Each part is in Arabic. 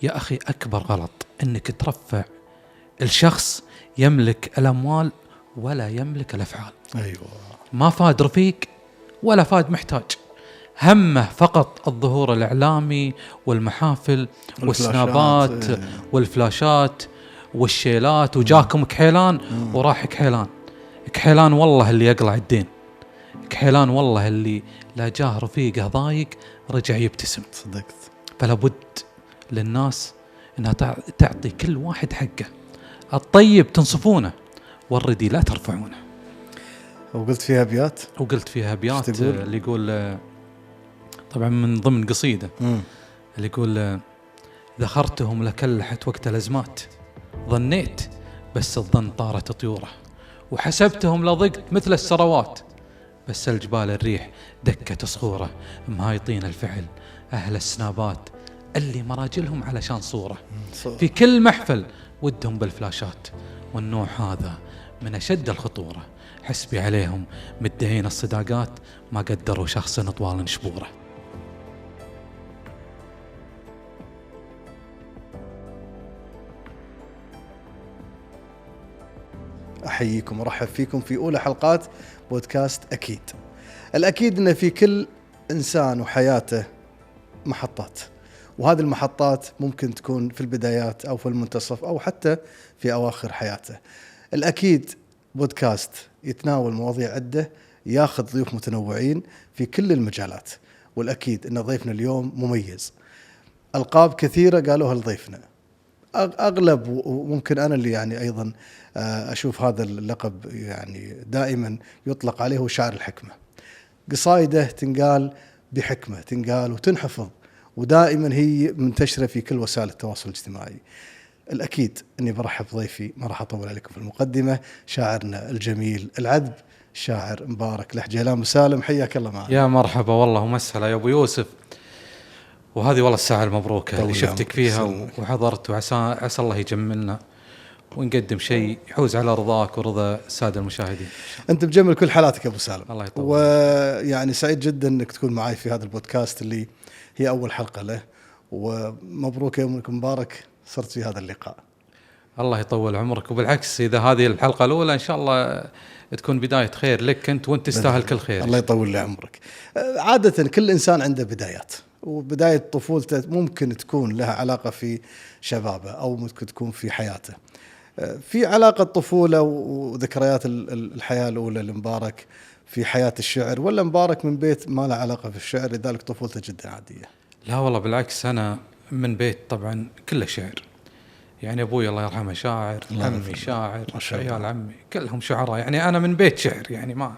يا أخي أكبر غلط أنك ترفع الشخص يملك الأموال ولا يملك الأفعال. أيوة. ما فاد رفيق ولا فاد محتاج، همه فقط الظهور الإعلامي والمحافل والسنابات والفلاشات والشيلات، وجاكم كحيلان وراح كحيلان. كحيلان والله اللي يقلع الدين، كحيلان والله اللي لا جاه رفيقه ضايق رجع يبتسم. صدقت. فلا بد للناس انها تعطي كل واحد حقه. الطيب تنصفونه والردي لا ترفعونه. وقلت فيها أبيات اللي يقول طبعا من ضمن قصيدة اللي يقول ذخرتهم لكلحت وقت الأزمات، ظنيت بس الظن طارت طيوره، وحسبتهم لضقت مثل السروات، بس الجبال الريح دكت صخوره، مهايطين الفعل أهل السنابات اللي مراجلهم علشان صورة في كل محفل ودهم بالفلاشات، والنوع هذا من أشد الخطورة، حسبي عليهم مدعين الصداقات ما قدروا شخص طوال شبوره. أحييكم ورحب فيكم في أولى حلقات بودكاست أكيد. الأكيد أن في كل إنسان وحياته محطات، وهذه المحطات ممكن تكون في البدايات أو في المنتصف أو حتى في أواخر حياته. الأكيد بودكاست يتناول مواضيع عدة، ياخذ ضيوف متنوعين في كل المجالات، والأكيد أن ضيفنا اليوم مميز. ألقاب كثيرة قالوها لضيفنا، أغلب وممكن أنا اللي يعني أيضا أشوف هذا اللقب يعني دائما يطلق عليه هو شاعر الحكمة. قصائده تنقال بحكمة، تنقال وتنحفظ، ودائما هي منتشرة في كل وسائل التواصل الاجتماعي. الأكيد أني برحب ضيفي، ما راح أطول عليكم في المقدمة، شاعرنا الجميل العذب الشاعر مبارك لحجيلان مسالم، حياك الله معنا. يا مرحبا والله ومسهلا يا أبو يوسف، وهذه والله الساعة المبروكة اللي شفتك فيها وحضرت، وعسى الله يجملنا ونقدم شيء يحوز على رضاك ورضا السادة المشاهدين. أنت بجمل كل حالاتك يا أبو سالم، الله يطول. ويعني سعيد جدا أنك تكون معي في هذا البودكاست اللي هي أول حلقة له، ومبروك يومك مبارك صرت في هذا اللقاء. الله يطول عمرك، وبالعكس إذا هذه الحلقة الأولى إن شاء الله تكون بداية خير لك أنت، وأنت تستاهل كل خير. الله يطول لي عمرك. عادة كل إنسان عنده بدايات، وبداية طفولته ممكن تكون لها علاقة في شبابه أو ممكن تكون في حياته. في علاقة طفولة وذكريات الحياة الأولى لمبارك في حياة الشعر، ولا مبارك من بيت ما له علاقة في الشعر لذلك طفولته جدا عادية؟ لا والله بالعكس، أنا من بيت طبعا كله شعر، يعني أبوي الله يرحمه شاعر، عمي شاعر، عيال عمي كلهم شعراء، يعني أنا من بيت شعر. يعني ما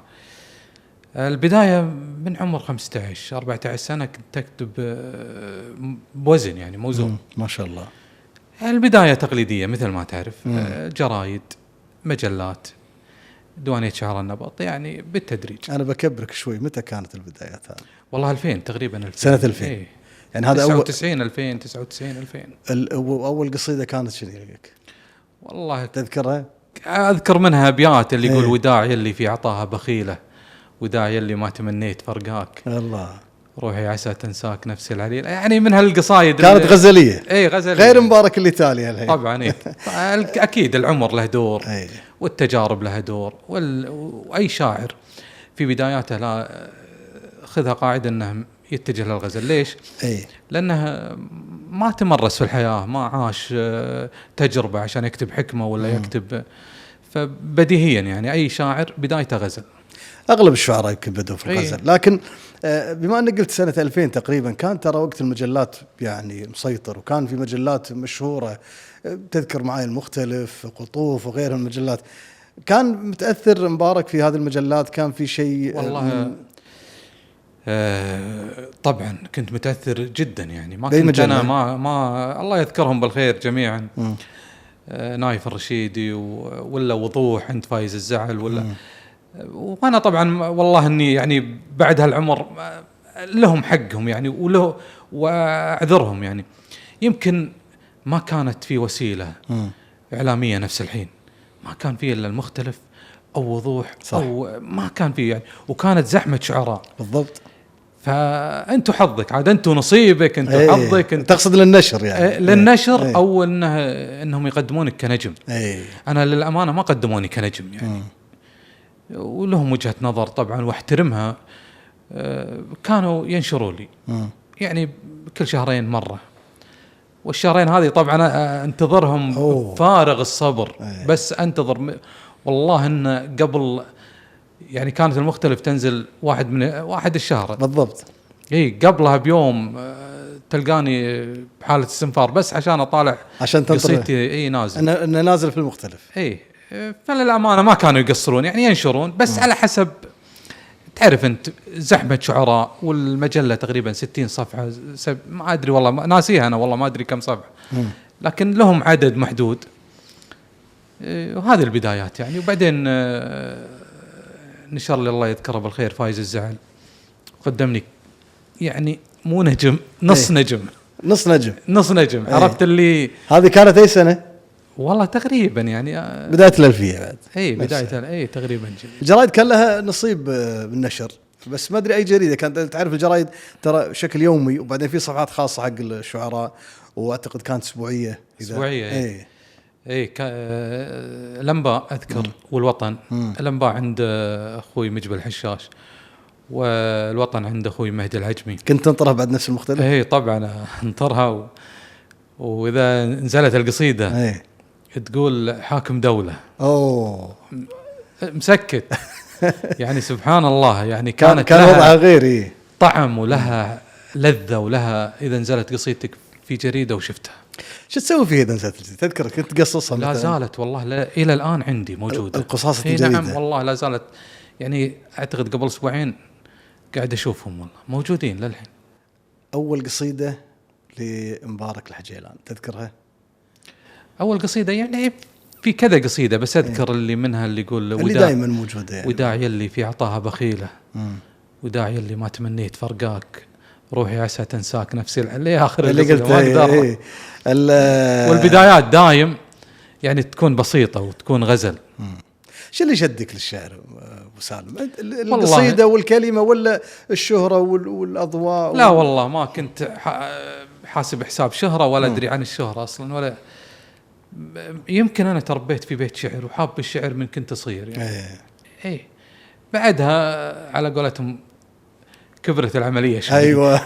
البداية من عمر 15-14 سنة كنت أكتب بوزن، يعني موزون. ما شاء الله. البداية تقليدية مثل ما تعرف، جرايد، مجلات، ديوانية شعر النبط، يعني بالتدريج. أنا بكبرك شوي، متى كانت البدايات هذه؟ والله 2000 تقريبا، 2000. سنة 2000. إيه. يعني هذا 99 2000 99 2000. أول قصيدة كانت شنو لك؟ والله تذكرها؟ أذكر منها أبيات اللي يقول وداع يلي في عطاها بخيلة، وداع يلي ما تمنيت فرقاك، الله روحي عسى تنساك نفسي العليلة. يعني من هالقصايد كانت غزلية. اي غزلية، غير مبارك اللي تاليها الحين طبعا. اي اكيد العمر له دور أي. والتجارب لها دور، واي شاعر في بداياته لا خذها قاعدة انه يتجه للغزل. ليش؟ أي. لانه ما تمرس في الحياة، ما عاش تجربة عشان يكتب حكمة ولا يكتب، فبديهيا يعني اي شاعر بدايته غزل. أغلب الشعراء يمكن بدوا في الغزل. لكن بما أنك قلت سنة 2000 تقريبا، كان ترى وقت المجلات يعني مسيطر، وكان في مجلات مشهورة، تذكر معي المختلف، قطوف وغيرها من المجلات. كان متأثر مبارك في هذه المجلات؟ كان في شيء؟ والله طبعا كنت متأثر جدا، يعني ما كنت أنا ما الله يذكرهم بالخير جميعا، نايف الرشيدي ولا وضوح عند فايز الزعل ولا وأنا طبعا والله أني يعني بعد هالعمر لهم حقهم يعني وله وأعذرهم. يعني يمكن ما كانت في وسيلة إعلامية نفس الحين، ما كان فيه إلا المختلف أو وضوح. صح. أو ما كان فيه يعني، وكانت زحمة شعراء بالضبط. فأنتوا حظك عاد، أنتوا نصيبك، أنتوا حظك. تقصد للنشر يعني؟ للنشر أو إنهم يقدمونك كنجم. أنا للأمانة ما قدموني كنجم يعني. ولهم وجهة نظر طبعا واحترمها. كانوا ينشروا لي يعني كل شهرين مرة، والشهرين هذه طبعا انتظرهم فارغ الصبر. بس انتظر والله إن قبل يعني كانت المختلف تنزل واحد الشهر بالضبط. قبلها بيوم تلقاني بحالة استنفار بس عشان أطالع عشان قصيتي نازل أنا نازل في المختلف. فللأمانة ما كانوا يقصرون يعني ينشرون بس على حسب، تعرف أنت زحمة شعراء، والمجلة تقريبا 60 صفحة ما أدري والله ناسيها أنا، والله ما أدري كم صفحة، لكن لهم عدد محدود. وهذه البدايات يعني. وبعدين نشر لي الله يذكره بالخير فايز الزعل، قدمني يعني مو نجم، نص نجم. عرفت اللي هذه كانت أي سنة؟ والله تقريبا يعني بداية الألفية بعد. بداية تقريبا. الجرايد كان لها نصيب بالنشر، بس ما أدري أي جريدة كانت. تعرف الجرايد ترى شكل يومي، وبعدين في صفحات خاصة حق الشعراء، وأعتقد كانت أسبوعية. الأنباء أذكر والوطن. الأنباء عند أخوي مجبل الحشاش، والوطن عند أخوي مهدي العجمي. كنت تنطرها بعد نفس المختلف؟ طبعا انطرها وإذا نزلت القصيدة تقول حاكم دولة مسكت يعني سبحان الله يعني. كان وضعها غير طعم ولها لذة ولها. إذا نزلت قصيدتك في جريدة وشفتها شو تسوي فيها إذا نزلت؟ تذكر كنت تقصصها؟ لا زالت والله إلى الآن عندي موجودة القصاصة الجريدة. نعم والله لا زالت يعني. أعتقد قبل أسبوعين قاعد أشوفهم والله موجودين للحين. أول قصيدة لمبارك الحجيلان تذكرها؟ أول قصيدة يعني في كذا قصيدة بس أذكر اللي منها اللي يقول اللي دائما موجودة يعني. وداعي اللي في عطاها بخيلة، وداعي اللي ما تمنيت فرقاك، روحي عسى تنساك نفسي اللي آخر اللي قلت والبدايات دايم يعني تكون بسيطة وتكون غزل. شو اللي شدك للشعر أبو سالم؟ القصيدة والكلمة ولا الشهرة والأضواء؟ لا والله ما كنت حاسب حساب شهرة ولا أدري عن الشهرة أصلا، ولا يمكن أنا تربيت في بيت شعر وحاب الشعر من كنت صغير يعني. بعدها على قولتهم كبرت العملية شوي. أيوة.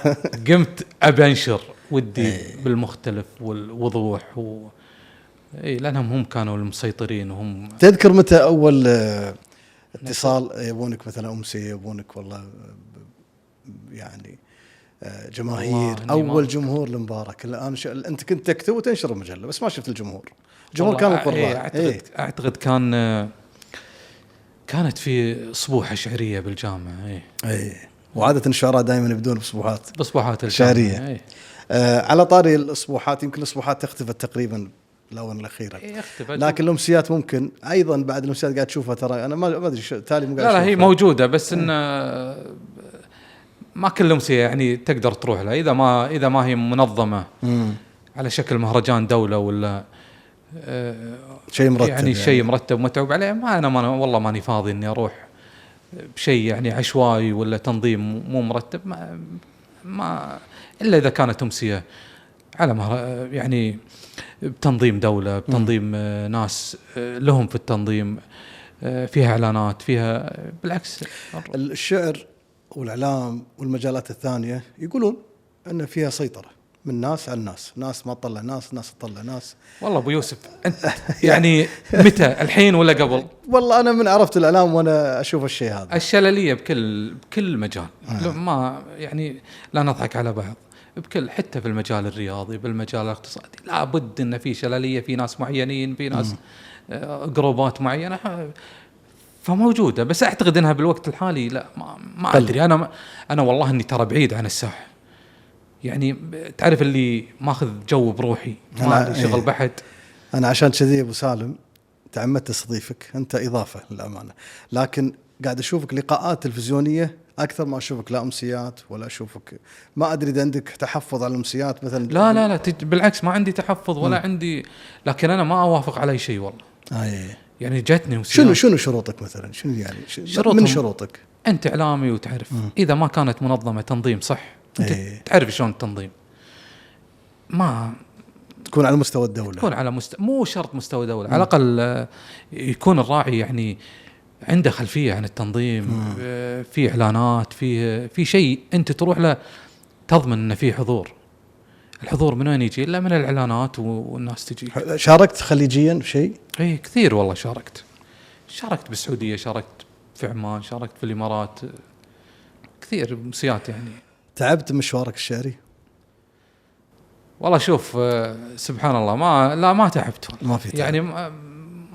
قمت أبي أنشر ودي بالمختلف والوضوح لأنهم هم كانوا المسيطرين وهم. تذكر متى أول اتصال يبونك مثلا أمسية يبونك والله يعني جماهير؟ أول جمهور لمبارك الآن أنت كنت تكتب وتنشر المجلة بس ما شفت الجمهور كان القراء. أعتقد كانت في أسبوحة شعرية بالجامعة. وعادة الشعراء دائما يبدون بأسبوحات الشعرية. على طاري الأسبوحات، يمكن الأسبوحات اختفت تقريبا الآونة الأخيرة، لكن الأمسيات ممكن أيضا بعد الأمسيات قاعد تشوفها. ترى أنا ما أدري تالي مو قاعد. لا هي موجودة بس إن ما كل أمسية يعني تقدر تروح لها إذا ما هي منظمة على شكل مهرجان دولة ولا شيء مرتب يعني شيء مرتب متعوب عليه. أنا والله ماني فاضي إني أروح بشيء يعني عشوائي ولا تنظيم مو مرتب. ما إلا إذا كانت أمسية على يعني بتنظيم دولة، بتنظيم ناس لهم في التنظيم، فيها إعلانات، فيها بالعكس. الشعر والإعلام والمجالات الثانية يقولون أن فيها سيطرة من ناس على الناس، ناس ما تطلع ناس تطلع ناس. والله أبو يوسف أنت يعني متى الحين ولا قبل؟ والله أنا من عرفت الإعلام وأنا أشوف الشيء هذا. الشللية بكل مجال. ما يعني لا نضحك على بعض، حتى في المجال الرياضي بالمجال الاقتصادي لا بد إن في شللية، في ناس معينين، في ناس جروبات معينة فموجودة. بس أعتقد أنها بالوقت الحالي لا ما أدري. أنا والله إني ترى بعيد عن الساحة يعني. تعرف اللي ماخذ جو بروحي، ما شغل بحد. أنا عشان كذي أبو سالم تعمدت استضيفك، أنت إضافة للأمانة، لكن قاعد أشوفك لقاءات تلفزيونية أكثر ما أشوفك لا أمسيات ولا أشوفك. ما أدري إذا عندك تحفظ على الأمسيات مثلا. لا بالعكس ما عندي تحفظ ولا عندي، لكن أنا ما أوافق على أي شيء والله. يعني جتني شنو شروطك مثلا؟ شنو يعني من شروطك؟ أنت إعلامي وتعرف إذا ما كانت منظمة تنظيم صح أنت تعرف شلون التنظيم، ما تكون على مستوى الدولة، تكون على مو شرط مستوى دولة، على الأقل يكون الراعي يعني عنده خلفية عن التنظيم، في إعلانات، في شيء أنت تروح له تضمن أن في حضور. الحضور من وين يجي؟ إلا من الإعلانات والناس تجي. شاركت خليجيا شيء؟ إيه كثير والله، شاركت بالسعودية، شاركت في عمان، شاركت في الإمارات، كثير مسيات يعني. تعبت مشوارك الشعري؟ والله شوف سبحان الله ما تعبت، ما في تعب. يعني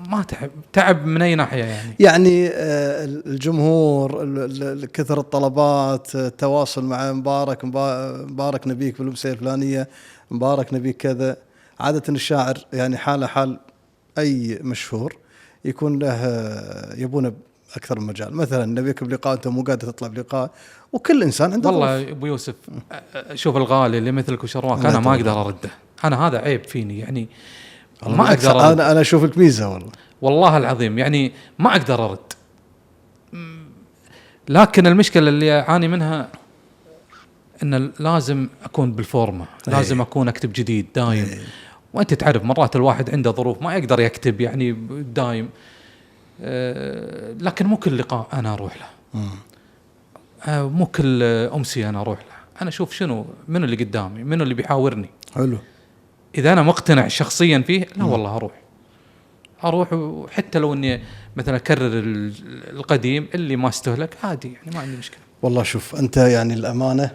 ما تعب من أي ناحية يعني الجمهور، كثر الطلبات، التواصل مع مبارك نبيك بالأمسية الفلانية، مبارك نبيك كذا. عادة الشاعر يعني حال أي مشهور يكون له يبونه أكثر من مجال، مثلا نبيك بلقاء أنت مو قادر تطلع بلقاء، وكل إنسان عنده والله أبو يوسف شوف الغالي اللي مثلك وشرواك أنا ما أقدر أرده، أنا هذا عيب فيني يعني، ما أقدر أنا أشوفك ميزة والله العظيم يعني ما أقدر أرد. لكن المشكلة اللي أعاني منها إن لازم أكون بالفورمة، لازم أكون أكتب جديد دايم، وأنت تعرف مرات الواحد عنده ظروف ما يقدر يكتب يعني دايم، لكن مو كل لقاء أنا أروح له، مو كل أمسي أنا أروح له، أنا أشوف منو اللي قدامي، منو اللي بيحاورني. حلو. إذا أنا مقتنع شخصيا فيه لا والله أروح، وحتى لو إني مثلا أكرر القديم اللي ما استهلك عادي يعني، ما عندي مشكلة. والله شوف أنت يعني الأمانة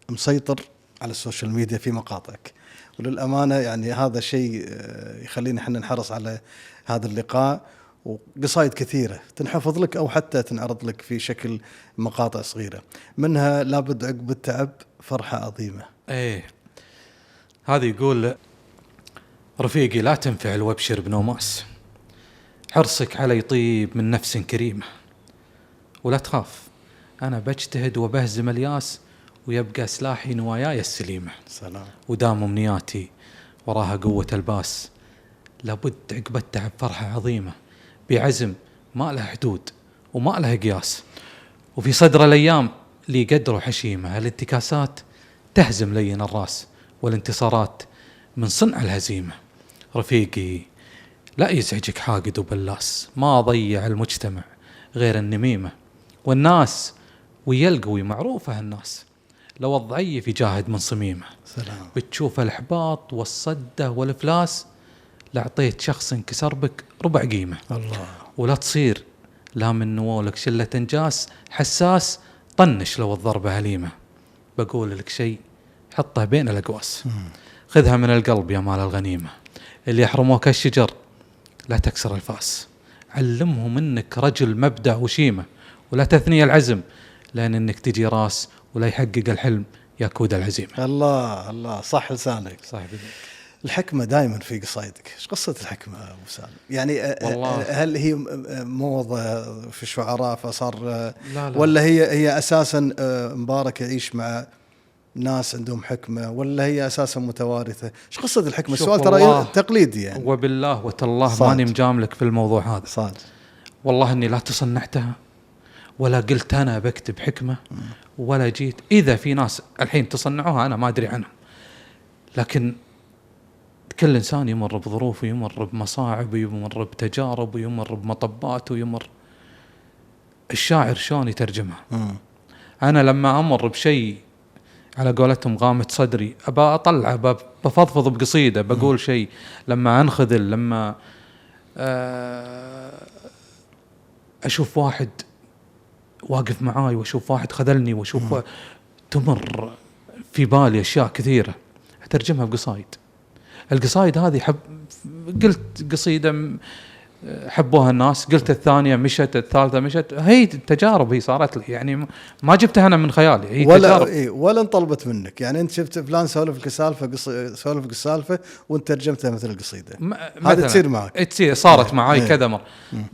مسيطر على السوشيال ميديا في مقاطعك، وللأمانة يعني هذا شيء يخلينا احنا نحرص على هذا اللقاء، وقصايد كثيرة تنحفظ لك أو حتى تنعرض لك في شكل مقاطع صغيرة، منها لابد عقب التعب فرحة عظيمة. هذه يقول رفيقي لا تنفعل وابشر بنوماس، حرصك علي طيب من نفس كريمة، ولا تخاف أنا بجتهد وبهزم الياس، ويبقى سلاحي نواياي السليمة. سلام. ودام أمنياتي وراها قوة الباس، لابد عقب التعب فرحة عظيمة، بعزم ما لها حدود وما لها قياس، وفي صدر الأيام لي قدر وحشيمة، الانتكاسات تهزم لين الراس، والانتصارات من صنع الهزيمة. رفيقي لا يزعجك حاقد وبلاس، ما ضيع المجتمع غير النميمة، والناس ويلقوي معروفة الناس، لو الضعيف يجاهد من صميمة. سلام. بتشوف الإحباط والصدة والإفلاس، لعطيت شخص انكسر بك ربع قيمة. الله. ولا تصير لا من نوولك شلة انجاس، حساس طنش لو الضربة هليمة. بقول لك شيء حطه بين الأقواس، خذها من القلب يا مال الغنيمة، اللي يحرموك الشجر لا تكسر الفاس، علمهم انك رجل مبدع وشيمة، ولا تثني العزم لأن انك تجي راس، ولا يحقق الحلم يكود العزيمة. الله الله، صح لسانك، صح بدك. الحكمة دائما في قصايدك. ايش قصة الحكمة أبو سالم؟ يعني هل هي موضة في الشعراء فصار لا. ولا هي أساسا مبارك يعيش مع ناس عندهم حكمة، ولا هي أساسا متوارثة؟ ايش قصة الحكمة؟ السؤال ترى تقليدي يعني. وبالله وتالله ماني مجاملك في الموضوع هذا صادق. والله إني لا تصنعتها ولا قلت أنا بكتب حكمة ولا جيت. إذا في ناس الحين تصنعوها أنا ما أدري عنهم، لكن كل إنسان يمر بظروف ويمر بمصاعب ويمر بتجارب ويمر بمطبات ويمر. الشاعر شلون يترجمها؟ أنا لما أمر بشيء على قولتهم غامت صدري أبى أطلع، بفضفض بقصيدة، بقول شيء، لما أنخذل، لما أشوف واحد واقف معاي وأشوف واحد خذلني وأشوف تمر في بالي أشياء كثيرة أترجمها بقصايد. القصايد هذه قلت قصيدة حبوها الناس، قلت الثانية مشت، الثالثة مشت، هي تجارب هي صارت لي يعني، ما جبتها أنا من خيالي، هي تجارب. ولا انطلبت منك يعني، أنت شفت فلان سولف السالفة وانت ترجمتها مثل القصيدة، هذه تصير معك؟ تصير، صارت معي كذا مرة.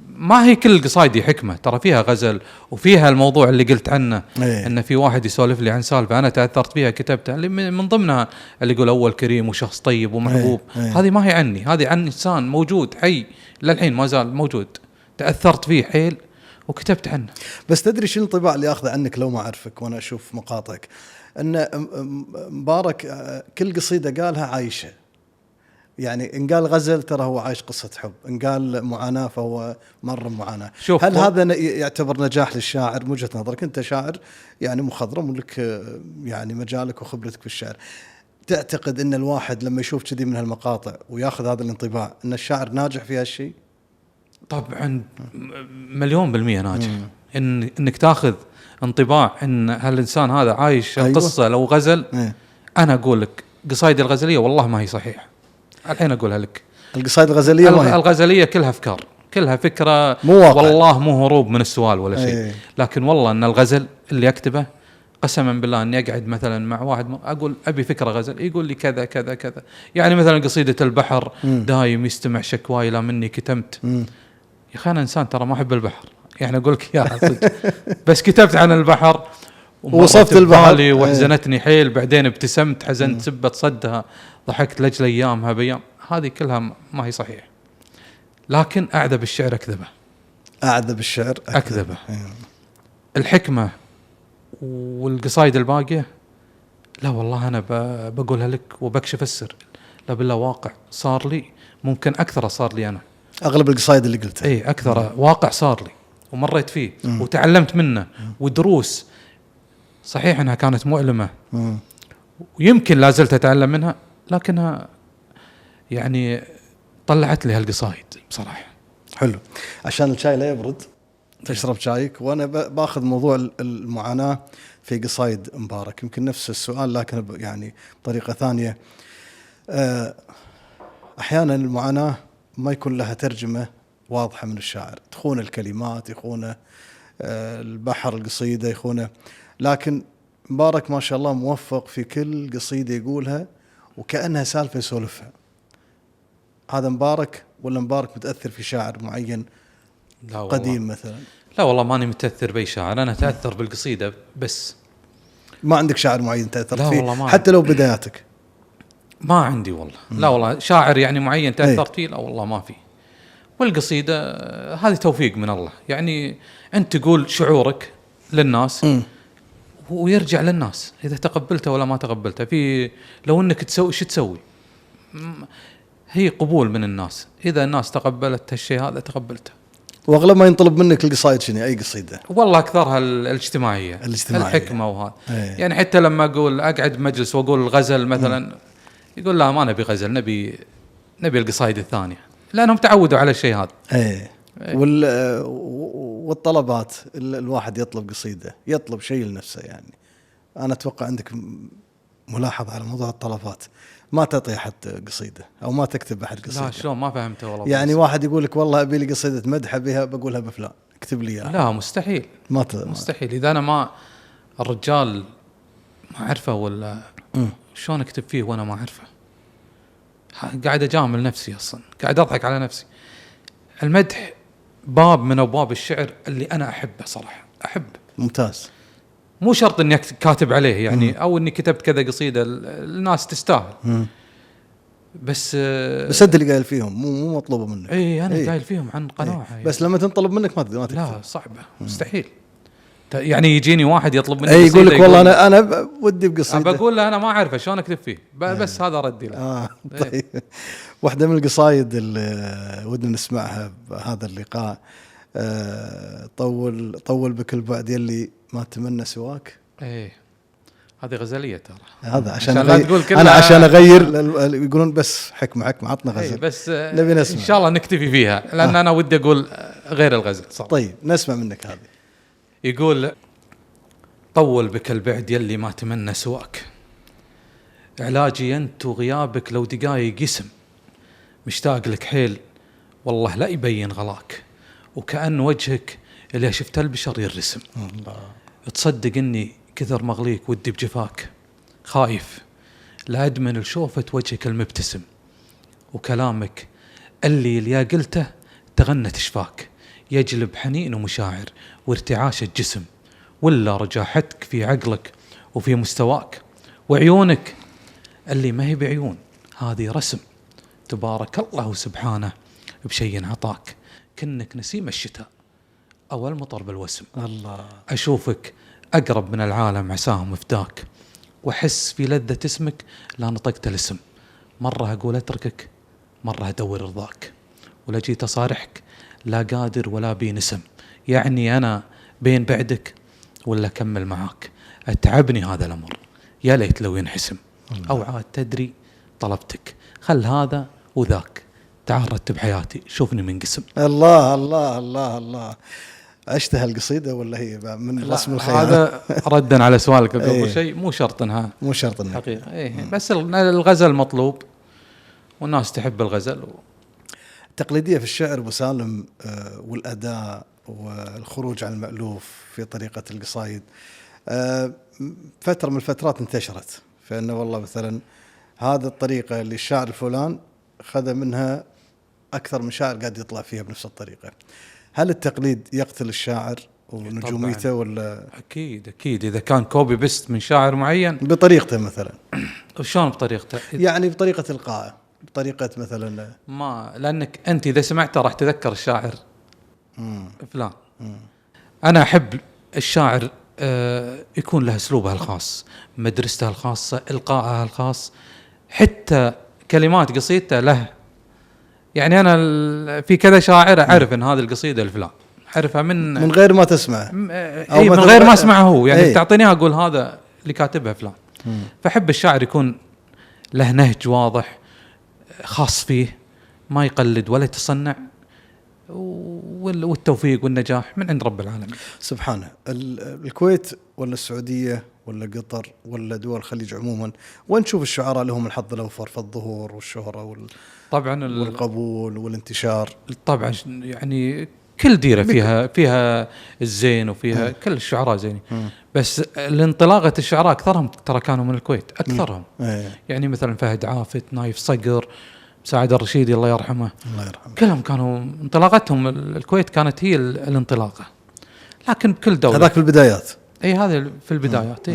ما هي كل القصايد حكمة، ترى فيها غزل وفيها الموضوع اللي قلت عنه، إن في واحد يسولف لي عن سالفة أنا تأثرت فيها كتبتها، اللي من ضمنها اللي يقول أول كريم وشخص طيب ومحبوب. هذه ما هي عني، هذه عن إنسان موجود حي للحين ما زال موجود، تأثرت فيه حيل وكتبت عنه. بس تدري شو الانطباع اللي أخذه عنك لو ما أعرفك وأنا أشوف مقاطعك؟ أن مبارك كل قصيدة قالها عايشة، يعني إن قال غزل ترى هو عايش قصة حب، إن قال معاناة فهو مر معاناة. هل هذا يعتبر نجاح للشاعر من وجهة نظرك؟ أنت شاعر يعني مخضرم ولك يعني مجالك وخبرتك في الشعر، تعتقد أن الواحد لما يشوف كذي من هالمقاطع وياخذ هذا الانطباع أن الشاعر ناجح في هالشيء؟ طبعا 1,000,000% ناجح. إنك تاخذ انطباع إن هالإنسان هذا عايش القصة. لو غزل أنا أقول لك قصايد الغزلية والله ما هي صحيح. الحين أقولها لك، القصائد الغزلية الغزلية كلها أفكار، كلها فكرة والله مو هروب من السؤال ولا شيء. لكن والله أن الغزل اللي أكتبه قسما بالله أني أقعد مثلا مع واحد أقول أبي فكرة غزل يقول لي كذا كذا كذا. يعني مثلا قصيدة البحر دايم يستمع شكواي لا مني كتمت. يا أخي أنا إنسان ترى ما أحب البحر، يعني أقول لك يا صدق بس كتبت عن البحر ووصفت البحر وحزنتني حيل، بعدين ابتسمت حزنت سبت صدها ضحكت لجل أيامها بيام. هذه كلها ما هي صحيح، لكن أعذب الشعر أكذبه. أعذب الشعر أكذبه. الحكمة والقصايد الباقية لا والله أنا بقولها لك وبكشف السر. لا بالله واقع صار لي، ممكن أكثر صار لي أنا. أغلب القصايد اللي قلتها إيه أكثر واقع صار لي ومريت فيه وتعلمت منه ودروس. صحيح أنها كانت مؤلمة ويمكن لا زلت أتعلم منها، لكنها يعني طلعت لي هالقصايد بصراحة. حلو. عشان الشاي لا يبرد تشرب شايك، وأنا باخذ موضوع المعاناة في قصايد مبارك. يمكن نفس السؤال لكن يعني بطريقة ثانية. أحيانا المعاناة ما يكون لها ترجمة واضحة من الشاعر، تخون الكلمات، يخون البحر القصيدة يخونه، لكن مبارك ما شاء الله موفق في كل قصيدة يقولها وكأنها سالفة يسولفها. هذا مبارك ولا مبارك متأثر في شاعر معين قديم مثلا؟ لا والله ماني متأثر بأي شاعر، أنا تأثر بالقصيدة بس. ما عندك شاعر معين تأثر فيه عندي. حتى لو بداياتك؟ ما عندي والله. لا والله شاعر يعني معين تأثرت فيه لا والله ما في. والقصيدة هذه توفيق من الله، يعني أنت تقول شعورك للناس ويرجع للناس إذا تقبلته ولا ما تقبلته. في لو أنك تسوي شو تسوي، هي قبول من الناس. إذا الناس تقبلت هالشيء هذا تقبلته. واغلب ما ينطلب منك القصائد شنو؟ اي قصيده؟ والله اكثرها الاجتماعيه الحكمه وهذا. يعني حتى لما اقول اقعد مجلس واقول الغزل مثلا يقول لا ما نبي غزل، نبي القصائد الثانيه، لانهم تعودوا على الشيء هذا. والطلبات الواحد يطلب قصيده، يطلب شيء لنفسه. يعني انا اتوقع عندك ملاحظه على موضوع الطلبات، ما تعطي أحد قصيدة أو ما تكتب أحد قصيدة. لا شلون ما فهمته والله. يعني واحد يقول لك والله أبي لي قصيدة مدح بها بقولها بفلان اكتب لي إياها. لا مستحيل. مستحيل. إذا أنا ما الرجال ما أعرفه ولا شلون أكتب فيه وأنا ما أعرفه. قاعد أجامل نفسي أصلا، قاعد أضحك على نفسي. المدح باب من أبواب الشعر اللي أنا أحبه صراحة. أحب. ممتاز. مو شرط إني كاتب عليه يعني أو إني كتبت كذا قصيدة الناس تستاهل. بس أنت اللي قايل فيهم، مو مطلوب منك. أنا قايل فيهم عن قناعة. يعني. بس لما تنطلب منك ما تكتب. لا صعبة مستحيل. يعني يجيني واحد يطلب مني قصيدة يقول لك والله أنا ودي بقصيدة، بقول له أنا ما أعرفه شلون أكتب فيه بس هذا ردي له. طيب. واحدة من القصايد اللي ودنا نسمعها بهذا اللقاء، طول بك البعد يلي ما أتمنى سواك. هذه غزلية ترى. هذا عشان أنا عشان أغير يقولون بس حكمة عطنا غزل. بس نبي نسمع إن شاء الله نكتفي فيها لأن أنا ودي أقول غير الغزل صح. طيب نسمع منك هذه. يقول طول بك البعد يلي ما تمنى سواك، علاجي أنت وغيابك لو دقايق يسم، مشتاق لك حيل والله لا يبين غلاك، وكأن وجهك اللي شفت البشر يرسم. تصدق إني كثر مغليك ودي بجفاك، خايف لا أدمن لشوفة وجهك المبتسم، وكلامك اللي قلته تغنت شفاك، يجلب حنين ومشاعر وارتعاش الجسم، ولا رجاحتك في عقلك وفي مستواك، وعيونك اللي ما هي بعيون هذه رسم، تبارك الله سبحانه بشيء عطاك، كنك نسيم الشتاء أو المطر بالوسم. الله. أشوفك أقرب من العالم عساهم مفداك، وأحس في لذة اسمك لا نطقت الاسم. مرة أقول أتركك، مرة أدور رضاك، ولا جيت أصارحك لا قادر ولا بي نسم. يعني أنا بين بعدك ولا أكمل معاك، أتعبني هذا الأمر يا ليت لو ينحسم. أو عاد تدري طلبتك، خل هذا وذاك، تعال رتب حياتي شوفني من قسم. الله الله الله الله. عشت هالقصيدة ولا هي من رسم الخيال؟ هذا ردا على سؤالك قبل شيء، مو شرط انها مو شرط انها حقيقة. إيه بس الغزل مطلوب والناس تحب الغزل. التقليدية في الشعر أبو سالم والأداء والخروج عن المألوف في طريقة القصايد فترة من الفترات انتشرت، فإنه والله مثلا هذا الطريقة اللي الشاعر الفلان خذ منها أكثر من شاعر قاعد يطلع فيها بنفس الطريقة. هل التقليد يقتل الشاعر ونجوميته ولا؟ أكيد إذا كان كوبي بيست من شاعر معين بطريقته مثلا. وشون بطريقته؟ يعني بطريقة إلقائه، بطريقة مثلا ما لأنك أنت إذا سمعته راح تذكر الشاعر فلان. أنا أحب الشاعر يكون له أسلوبه الخاص، مدرسته الخاصة، إلقائها الخاص، حتى كلمات قصيدته له. يعني أنا في كذا شاعر أعرف أن هذه القصيدة لفلان، أعرفها من غير ما تسمع أو من غير ما أسمعه هو، يعني تعطيني أقول هذا اللي كاتبها فلان. فأحب الشاعر يكون له نهج واضح خاص فيه، ما يقلد ولا يتصنع، والتوفيق والنجاح من عند رب العالمين سبحانه. الكويت ولا السعودية ولا قطر ولا دول الخليج عموما، وين تشوف الشعراء لهم الحظ الأوفر في الظهور والشهرة طبعا والقبول والانتشار؟ طبعا يعني كل ديرة فيها الزين وفيها كل الشعراء زين، بس الانطلاقة الشعراء أكثرهم ترى كانوا من الكويت أكثرهم. يعني مثلا فهد عافت، نايف صقر، سعد الرشيدي الله يرحمه، كلهم كانوا انطلاقتهم الكويت كانت هي الانطلاقة. لكن بكل دولة هذاك في البدايات، هذا في البدايات.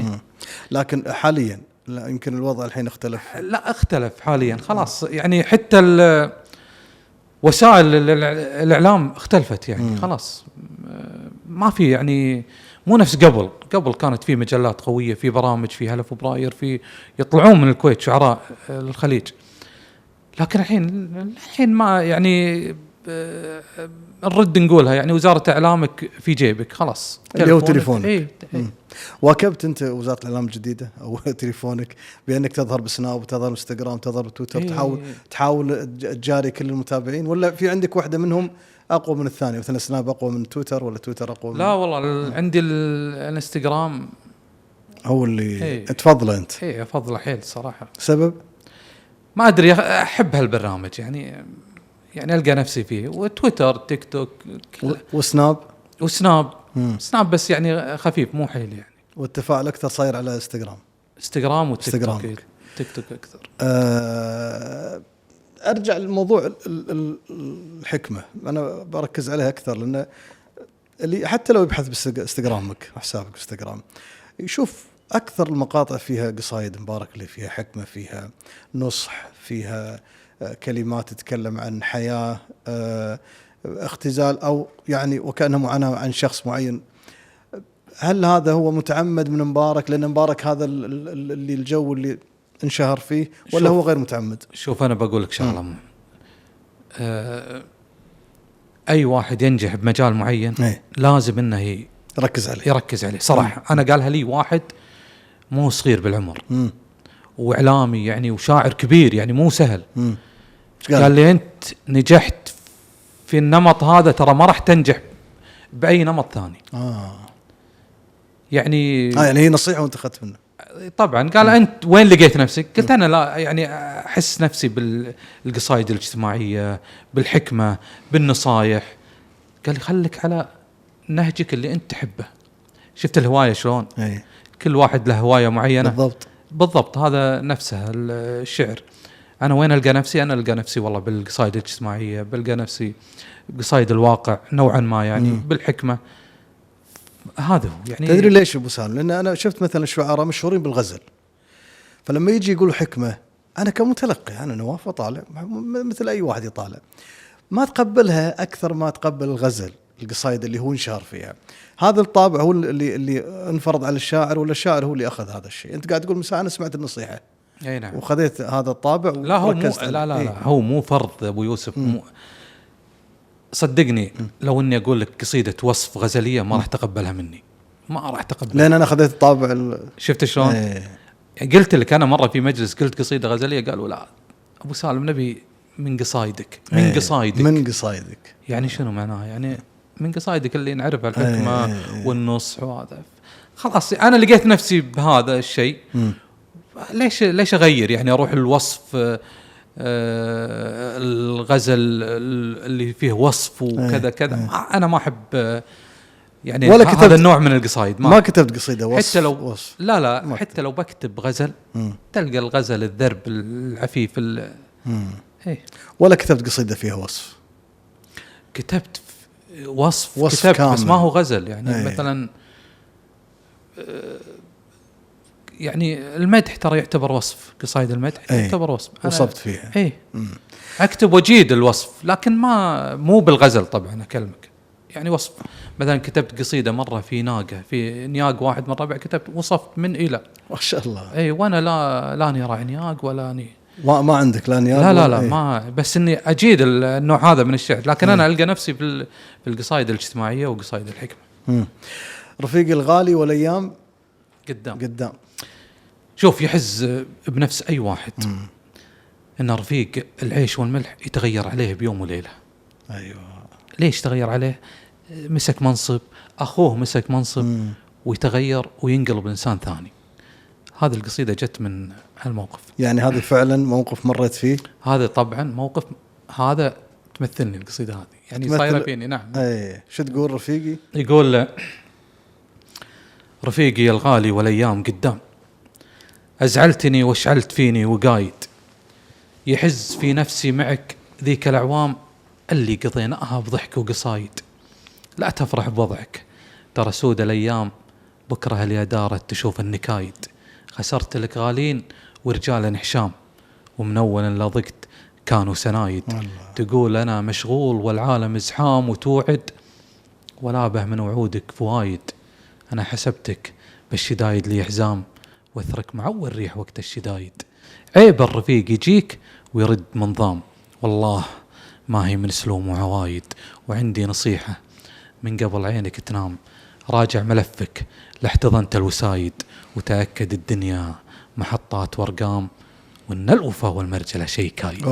لكن حاليا لا، يمكن الوضع الحين اختلف. لا اختلف حاليا خلاص، يعني حتى وسائل الإعلام اختلفت، يعني خلاص ما في، يعني مو نفس قبل كانت في مجلات قوية، في برامج، في هلا فبراير، في يطلعون من الكويت شعراء الخليج. لكن الحين ما يعني نرد نقولها، يعني وزارة إعلامك في جيبك خلاص، اللي هو تليفونك. واكبت أنت وزارة الإعلام الجديدة أو تليفونك بأنك تظهر بسناب وتظهر بإنستغرام تظهر بتويتر، تحاول تجاري كل المتابعين، ولا في عندك واحدة منهم أقوى من الثانية؟ مثلا سناب أقوى من تويتر ولا تويتر أقوى من؟ لا والله عندي الانستغرام هو اللي تفضله أنت. أفضله حيل صراحة. سبب؟ ما أدري، أحب هالبرنامج، يعني ألقى نفسي فيه. وتويتر، تيك توك، وسناب سناب بس يعني خفيف مو حيل يعني. والتفاعل أكثر صاير على انستغرام وتيك توك. تيك توك أكثر. أرجع للموضوع الحكمة، أنا بركز عليها أكثر، لأن اللي حتى لو يبحث بإنستغرامك حسابك إنستغرام يشوف أكثر المقاطع فيها قصايد مبارك اللي فيها حكمة، فيها نصح، فيها كلمات تتكلم عن حياة، اختزال، أو يعني وكأنها معاناة عن شخص معين. هل هذا هو متعمد من مبارك، لأن مبارك هذا اللي الجو اللي انشهر فيه، ولا هو غير متعمد؟ شوف أنا بقول لك شغلة، أي واحد ينجح بمجال معين لازم إنه يركز عليه صراحة. أنا قالها لي واحد مو صغير بالعمر، وإعلامي يعني وشاعر كبير، يعني مو سهل. قال لي أنت نجحت في النمط هذا، ترى ما راح تنجح بأي نمط ثاني. يعني هي نصيحة وانت أخذت منه طبعا. قال أنت وين لقيت نفسك؟ قلت أنا لا، يعني أحس نفسي بالقصائد الاجتماعية، بالحكمة، بالنصايح. قال لي خليك على نهجك اللي أنت تحبه. شفت الهواية شلون؟ كل واحد له هواية معينة. بالضبط هذا نفسه الشعر. أنا وين ألقى نفسي؟ أنا ألقى نفسي والله بالقصائد الاجتماعية، بلقى نفسي بقصائد الواقع نوعا ما، يعني بالحكمة. هذا هو يعني. تدري ليش أبو سالم؟ لأن أنا شفت مثلا الشعراء مشهورين بالغزل، فلما يجي يقولوا حكمة، أنا كمتلقي، أنا نواف وطالع مثل أي واحد يطالع، ما تقبلها أكثر ما تقبل الغزل. القصايد اللي هو انشهر فيها. هذا الطابع هو اللي انفرض على الشاعر، ولا الشاعر هو اللي اخذ هذا الشيء؟ انت قاعد تقول انا سمعت النصيحه اي نعم وخذيت هذا الطابع. لا هو مو لا هو مو فرض ابو يوسف. صدقني لو اني اقول لك قصيده وصف غزليه ما راح تقبلها مني، ما راح تقبلها، لان انا اخذت الطابع شفت شلون؟ قلت لك انا مره في مجلس قلت قصيده غزليه، قالوا لا ابو سالم نبي من قصايدك. من قصايدك يعني شنو معناها؟ يعني من قصايدك اللي نعرفها الحكمه والنصح وهذا. خلاص انا لقيت نفسي بهذا الشيء. ليش اغير يعني اروح الوصف الغزل اللي فيه وصف وكذا كذا. انا ما احب يعني هذا النوع من القصايد. ما كتبت قصيده وصف حتى لو وصف. لا حتى لو بكتب غزل تلقى الغزل الذرب العفيف ولا كتبت قصيده فيها وصف. كتبت وصف كتبت كامل. بس ما هو غزل يعني مثلا يعني المدح ترى يعتبر وصف. قصايد المدح يعتبر وصف. وصفت فيها اكتب وجيد الوصف، لكن مو بالغزل طبعا اكلمك. يعني وصف مثلا كتبت قصيده مره في ناقه، في نياق واحد من الربع، كتبت وصفت من الى ما شاء الله. وانا لا راعي نياق ولا اني ما عندك لا نياق لا ما، بس اني اجيد النوع هذا من الشعر. لكن انا القى نفسي في القصايد الاجتماعيه وقصايد الحكمه. رفيقي الغالي والايام قدام. شوف يحز بنفس اي واحد ان رفيق العيش والملح يتغير عليه بيوم وليله. ايوه ليش تغير عليه؟ مسك منصب، اخوه مسك منصب ويتغير وينقلب انسان ثاني. هذه القصيده جت من هالموقف. يعني هذا فعلا موقف مريت فيه؟ هذا طبعا موقف، هذا تمثلني القصيده هذه يعني صايره فيني. نعم. شو تقول رفيقي؟ يقول رفيقي الغالي والايام قدام، ازعلتني واشعلت فيني وقايد، يحز في نفسي معك ذيك الاعوام اللي قضيناها بضحك وقصايد. لا تفرح بوضعك، ترى سود الايام بكره اللي دارت تشوف النكايد. خسرت لك غالين ورجال حشام، ومنولا لضقت كانوا سنايد. تقول انا مشغول والعالم ازحام، وتوعد ولا به من وعودك فوايد. انا حسبتك بالشدايد لي حزام، واثرك معور ريح وقت الشدايد. عيب الرفيق يجيك ويرد منظام، والله ما هي من سلوم وعوايد. وعندي نصيحة من قبل عينك تنام، راجع ملفك لاحتضنت الوسايد، وتأكد الدنيا محطات وارقام، وان الوفا والمرجلة شيء كايد.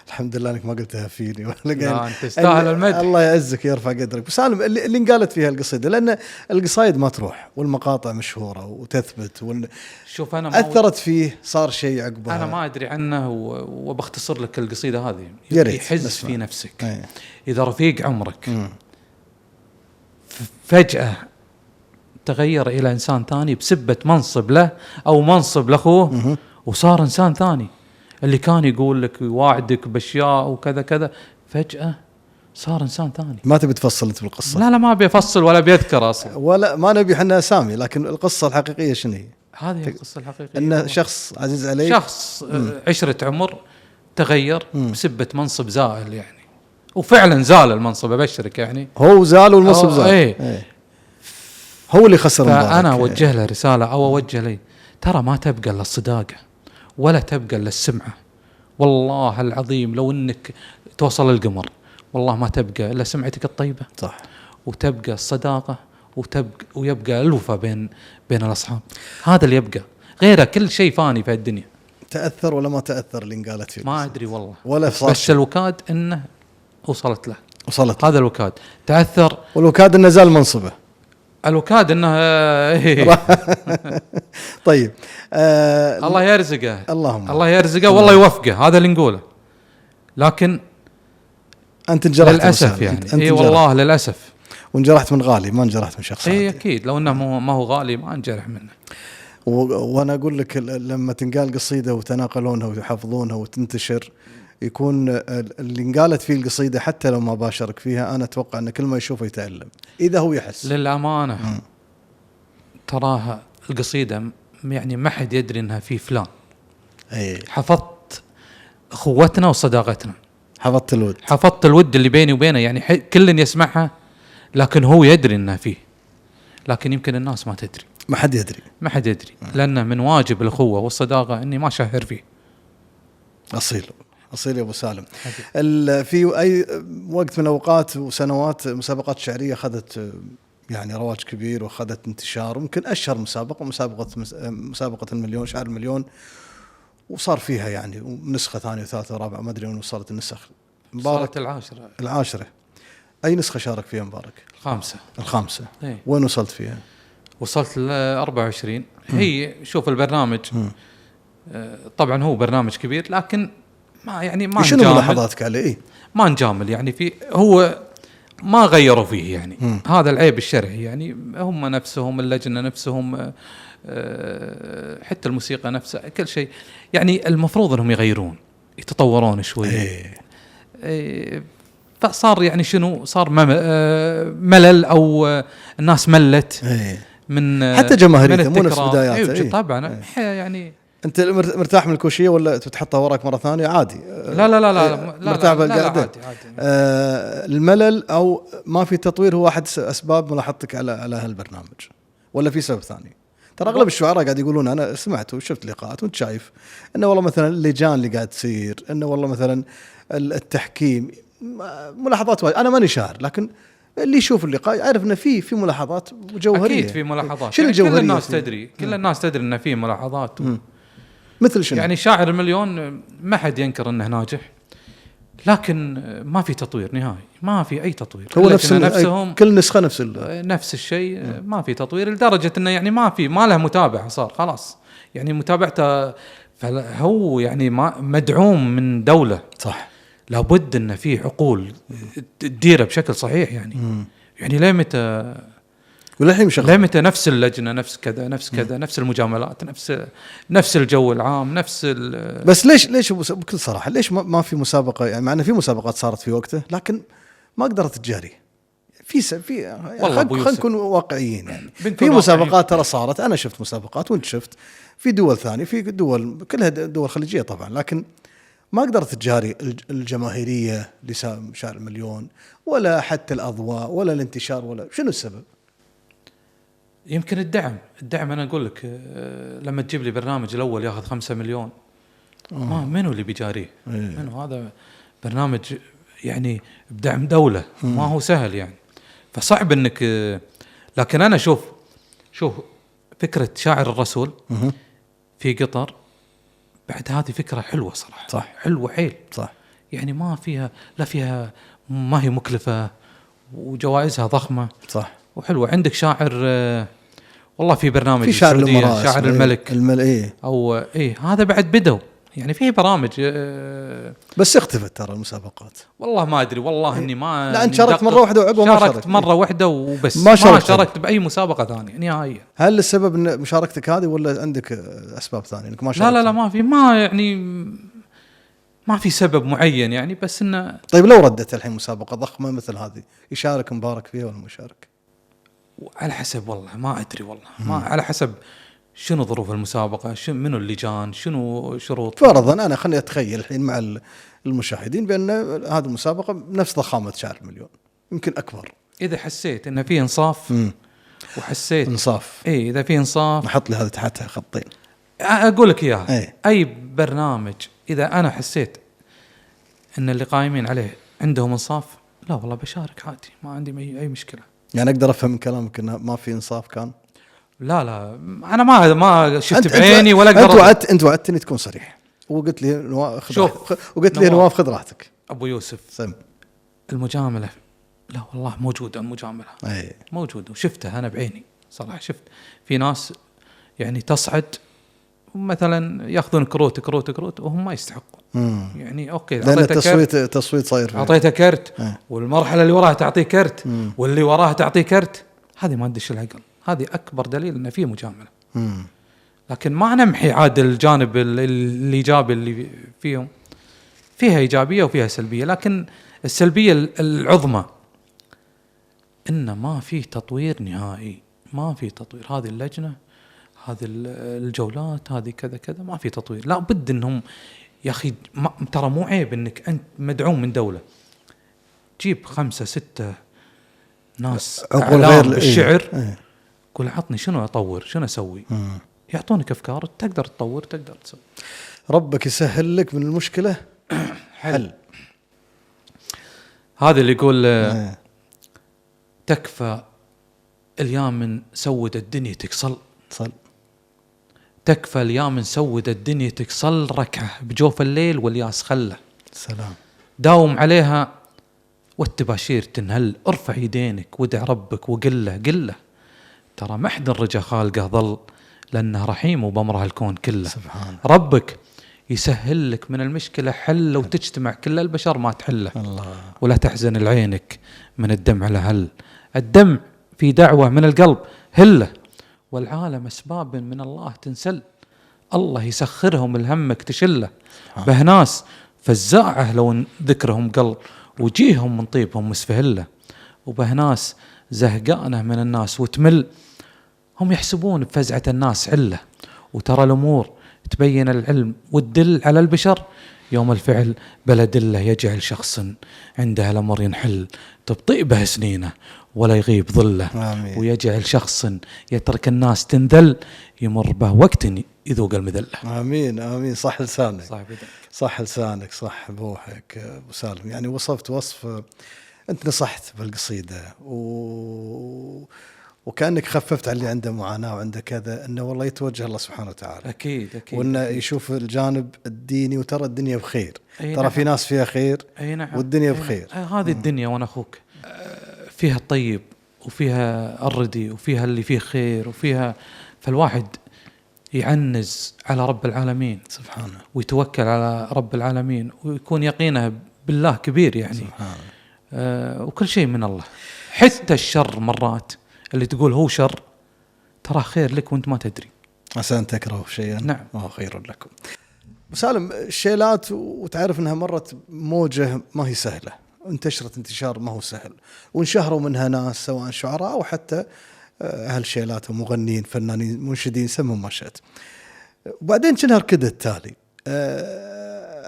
الحمد لله انك ما قلتها فيني. لا انت تستاهل المدح. الله يعزك يرفع قدرك. بس سالم اللي انقالت فيها القصيده، لان القصايد ما تروح والمقاطع مشهوره وتثبت شوف انا اثرت فيه، صار شيء عقبها انا ما ادري عنه. وبختصر لك القصيده هذه. يحز في نفسك اذا رفيق عمرك فجاه تغير الى انسان ثاني بسبه منصب له او منصب لاخوه، وصار انسان ثاني. اللي كان يقول لك ويواعدك باشياء وكذا كذا، فجأة صار انسان ثاني. ما تبي تفصل انت بالقصة؟ لا ما ابي افصل ولا بيذكر اصلا، ولا ما نبي احنا اسامي. لكن القصة الحقيقية شنو هي؟ هذه القصة الحقيقية، ان شخص عزيز عليك، شخص عشرة عمر تغير بسبة منصب زائل يعني. وفعلا زال المنصب، ابشرك يعني هو زال والمنصب زال. هو اللي خسر. فانا اوجه له رسالة او اوجه لي، ترى ما تبقى الا الصداقة ولا تبقى الا السمعة. والله العظيم لو انك توصل القمر والله ما تبقى الا سمعتك الطيبة. صح. وتبقى الصداقة ويبقى الوفا بين الاصحاب. هذا اللي يبقى، غيره كل شيء فاني في الدنيا. تأثر ولا ما تأثر اللي انقالت فيه؟ ما ادري والله، ولا بس الوكاد انه وصلت له. هذا الوكاد تأثر، والوكاد انه زال منصبه. الوكاد انه طيب الله يرزقه. اللهم الله يرزقه والله يوفقه، هذا اللي نقوله. لكن انت انجرحت للاسف يعني. اي والله للاسف. وانجرحت من غالي، ما انجرحت من شخص. اي اكيد، لو انه ما هو غالي ما انجرح منه. وانا اقول لك لما تنقال قصيده وتناقلونها ويحفظونها وتنتشر، يكون اللي انقالت فيه القصيده حتى لو ما باشرك فيها، انا اتوقع ان كل ما يشوفه يتألم اذا هو يحس. للامانه تراها القصيده يعني ما حد يدري انها في فلان. حفظت اخوتنا وصداقتنا. حفظت الود اللي بيني وبينه، يعني كل يسمعها، لكن هو يدري انه فيه، لكن يمكن الناس ما تدري، ما حد يدري لأنه من واجب الأخوة والصداقة اني ما شهر فيه. اصيل يا ابو سالم. في اي وقت من الاوقات وسنوات مسابقات شعريه اخذت يعني رواج كبير واخذت انتشار، ممكن اشهر مسابقه المليون، شعر المليون، وصار فيها يعني نسخه ثانيه وثالثه ورابعه، ما ادري وين وصلت النسخ. مبارك العاشره. اي نسخه شارك فيها مبارك؟ الخامسه. ايه. وين وصلت فيها؟ وصلت ل 24. هي شوف البرنامج طبعا هو برنامج كبير، لكن ما نجامل. شنو ملاحظاتك عليه؟ ما نجامل يعني، في هو ما غيروا فيه يعني. هذا العيب الشرعي يعني. هم نفسهم اللجنة نفسهم حتى الموسيقى نفسها كل شيء يعني المفروض انهم يغيرون يتطورون شوي. فصار يعني شنو صار ملل او الناس ملت من حتى جماهيريته مو نفس بداياته. طبعا يعني انت مرتاح من الكوشيه ولا تحطها وراك مره ثانيه عادي؟ لا مرتاح عادي. الملل او ما في تطوير هو احد اسباب ملاحظتك على هالبرنامج، ولا في سبب ثاني؟ ترى اغلب الشعراء قاعد يقولون، انا سمعت وشفت لقاءات وانت شايف انه والله مثلا اللجان اللي قاعد تصير، انه والله مثلا التحكيم، ملاحظات وايد. انا ماني شاعر، لكن اللي يشوف اللقاء يعرف انه في ملاحظات جوهريه. اكيد في ملاحظات. شنو الجوهريه؟ كل الناس تدري انه في ملاحظات. مثل شنو؟ يعني شاعر المليون ما حد ينكر انه ناجح، لكن ما في تطوير نهائي، ما في اي تطوير. هو نفسهم كل نسخه نفس الشيء. ما في تطوير لدرجه انه يعني ما له متابعه، صار خلاص يعني متابعته. فهو يعني مدعوم من دوله. صح. لابد ان في عقول تديره بشكل صحيح يعني. يعني ليه متى نفس اللجنه، نفس كذا نفس المجاملات، نفس الجو العام، بس ليش بكل صراحه ليش ما في مسابقه؟ يعني مع ان في مسابقات صارت في وقته، لكن ما قدرت تجاري. خلينا نكون واقعيين يعني. في مسابقات ترى صارت، انا شفت مسابقات وانت شفت في دول ثانيه، في دول كلها دول خليجيه طبعا، لكن ما قدرت تجاري الجماهيريه لشعر المليون، ولا حتى الاضواء، ولا الانتشار، ولا شنو السبب؟ يمكن الدعم. انا اقول لك لما تجيب لي برنامج الاول ياخذ 5 مليون، ما منو اللي بيجاريه؟ منو؟ هذا برنامج يعني بدعم دوله، ما هو سهل يعني. فصعب انك لكن انا شوف فكره شاعر الرسول في قطر، بعد هذه فكره حلوه صراحه. صح. حلوه حيل. صح. يعني ما هي مكلفه، وجوائزها ضخمه. صح. وحلوه. عندك شاعر والله في برنامج في شاعر الملك او هذا بعد بدوا يعني في برامج بس اختفت ترى المسابقات. والله ما ادري، والله اني ما لا، انت شاركت مره واحده وعقب ما شاركت مره واحده وبس، ما شاركت باي مسابقه ثانيه نهائيا. هل السبب ان مشاركتك هذه، ولا عندك اسباب ثانيه انك ما شاركت؟ لا ما في، ما في سبب معين يعني، بس انه. طيب لو ردت الحين مسابقه ضخمه مثل هذه، يشارك مبارك فيها ولا ما يشارك؟ على حسب، والله ما ادري، والله ما على حسب شنو ظروف المسابقه، منو اللجان، شنو شروط. فرضا انا خليني اتخيل الحين مع المشاهدين بان هذه المسابقه نفس ضخامه شعر المليون، يمكن اكبر. اذا حسيت ان في انصاف وحسيت انصاف، اذا في انصاف، نحط لي هذه تحتها خطين اقول لك اياها. اي برنامج اذا انا حسيت ان اللي قايمين عليه عندهم انصاف، لا والله بشارك عادي، ما عندي اي مشكله. يعني اقدر افهم من كلامك انه ما في انصاف كان؟ لا انا ما شفت بعيني ولا اقدر. انت وعدتني تكون صريح، وقلت لي نواف خذ راحتك. ابو يوسف المجامله، لا والله موجوده المجامله. موجوده وشفتها انا بعيني صراحه. شفت في ناس يعني تصعد مثلا ياخذون كروت وهم ما يستحقون. يعني اوكي، لان التصويت صاير، اعطيته كرت والمرحله اللي وراها تعطيه كرت واللي وراها تعطيه كرت، هذه ما تدش العقل. هذه اكبر دليل ان في مجامله. لكن ما نمحي عاد الجانب الايجابي اللي فيهم، فيها ايجابيه وفيها سلبيه، لكن السلبيه العظمى ان ما في تطوير نهائي. ما في تطوير. هذه اللجنه، هذه الجولات، هذه كذا ما في تطوير. لا بد انهم يا أخي ترى مو عيب إنك أنت مدعوم من دولة، جيب 5 6 ناس أعلام بالشعر، قول عطني شنو أطور، شنو أسوي، يعطونك أفكار، تقدر تطور، تقدر تسوي. ربك يسهل لك من المشكلة حل. هذا اللي يقول تكفى اليوم سود الدنيا تكصل، تكفى اليوم سود الدنيا تكصل، ركعة بجوف الليل والياس خله، سلام داوم عليها والتباشير تنهل، ارفع يدينك ودع ربك وقله قله، ترى ما حد رجع خالقه ظل، لأنه رحيم وبمره الكون كله. سبحان ربك يسهل لك من المشكلة حل، لو تجتمع كل البشر ما تحله. الله. ولا تحزن العينك من الدمع لهل، الدمع في دعوة من القلب هله، والعالم أسباب من الله تنسل، الله يسخرهم الهمك تشله، به ناس فزاعه لو ذكرهم قل، وجيهم من طيبهم مسفهله، وبه ناس زهقانه من الناس وتمل، هم يحسبون بفزعة الناس علة، وترى الأمور تبين العلم والدل على البشر، يوم الفعل بلدله يجعل شخص عنده الأمر ينحل، تبطئ به سنينه ولا يغيب ظله. آمين. ويجعل شخص يترك الناس تنذل، يمر به وقت يذوق المذلة. آمين آمين. صح لسانك، صح لسانك، صح بروحك أبو سالم. يعني وصفت وصف، أنت نصحت بالقصيدة وكأنك خففت على اللي عنده معاناة وعنده كذا، أنه والله يتوجه الله سبحانه وتعالى. أكيد وأنه يشوف الجانب الديني، وترى الدنيا بخير، ترى نعم. في ناس فيها خير، نعم. والدنيا بخير. هذه الدنيا وأنا أخوك فيها الطيب وفيها الردي وفيها اللي فيه خير وفيها، فالواحد يعنز على رب العالمين سبحانه، ويتوكل على رب العالمين، ويكون يقينه بالله كبير يعني سبحانه. وكل شيء من الله. حتى الشر مرات اللي تقول هو شر، ترى خير لك وانت ما تدري. عسى أن تكرهوا شيئا نعم وهو خير لكم. سالم، الشيلات وتعرف أنها مرت موجة ما هي سهلة، انتشرت انتشار ما هو سهل، وانشهروا منها ناس سواء شعراء أو حتى أهل شيلات ومغنين فنانين منشدين، سموا ما شئت. وبعدين تنهر كده التالي.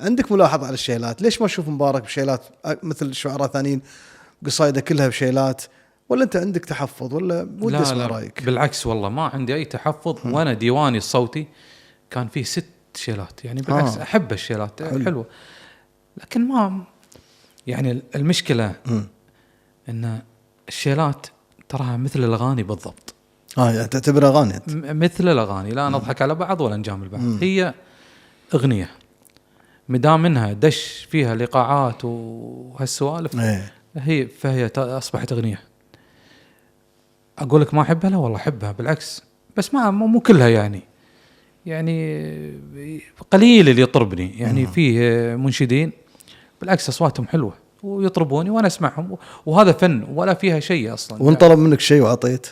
عندك ملاحظة على الشيلات؟ ليش ما أشوف مبارك بشيلات مثل شعراء ثانيين قصايدة كلها بشيلات؟ ولا أنت عندك تحفظ ولا ودي اسمع رأيك؟ بالعكس والله ما عندي أي تحفظ. وأنا ديواني الصوتي كان فيه 6 شيلات، يعني بالعكس أحب الشيلات حلوة. لكن ما يعني المشكلة إن الشيلات تراها مثل الأغاني بالضبط. يعني تعتبر أغاني أنت؟ مثل الأغاني، لا نضحك على بعض ولا نجامل بعض. هي أغنية مدام منها دش فيها لقاعات وهالسوالف، فهي أصبحت أغنية. أقول لك ما أحبها؟ لا والله أحبها بالعكس، بس ما مو كلها يعني قليل اللي يطربني. يعني فيه منشدين بالعكس أصواتهم حلوة ويطربوني وأنا أسمعهم، وهذا فن ولا فيها شيء أصلا. وانطلب منك شيء وعطيت؟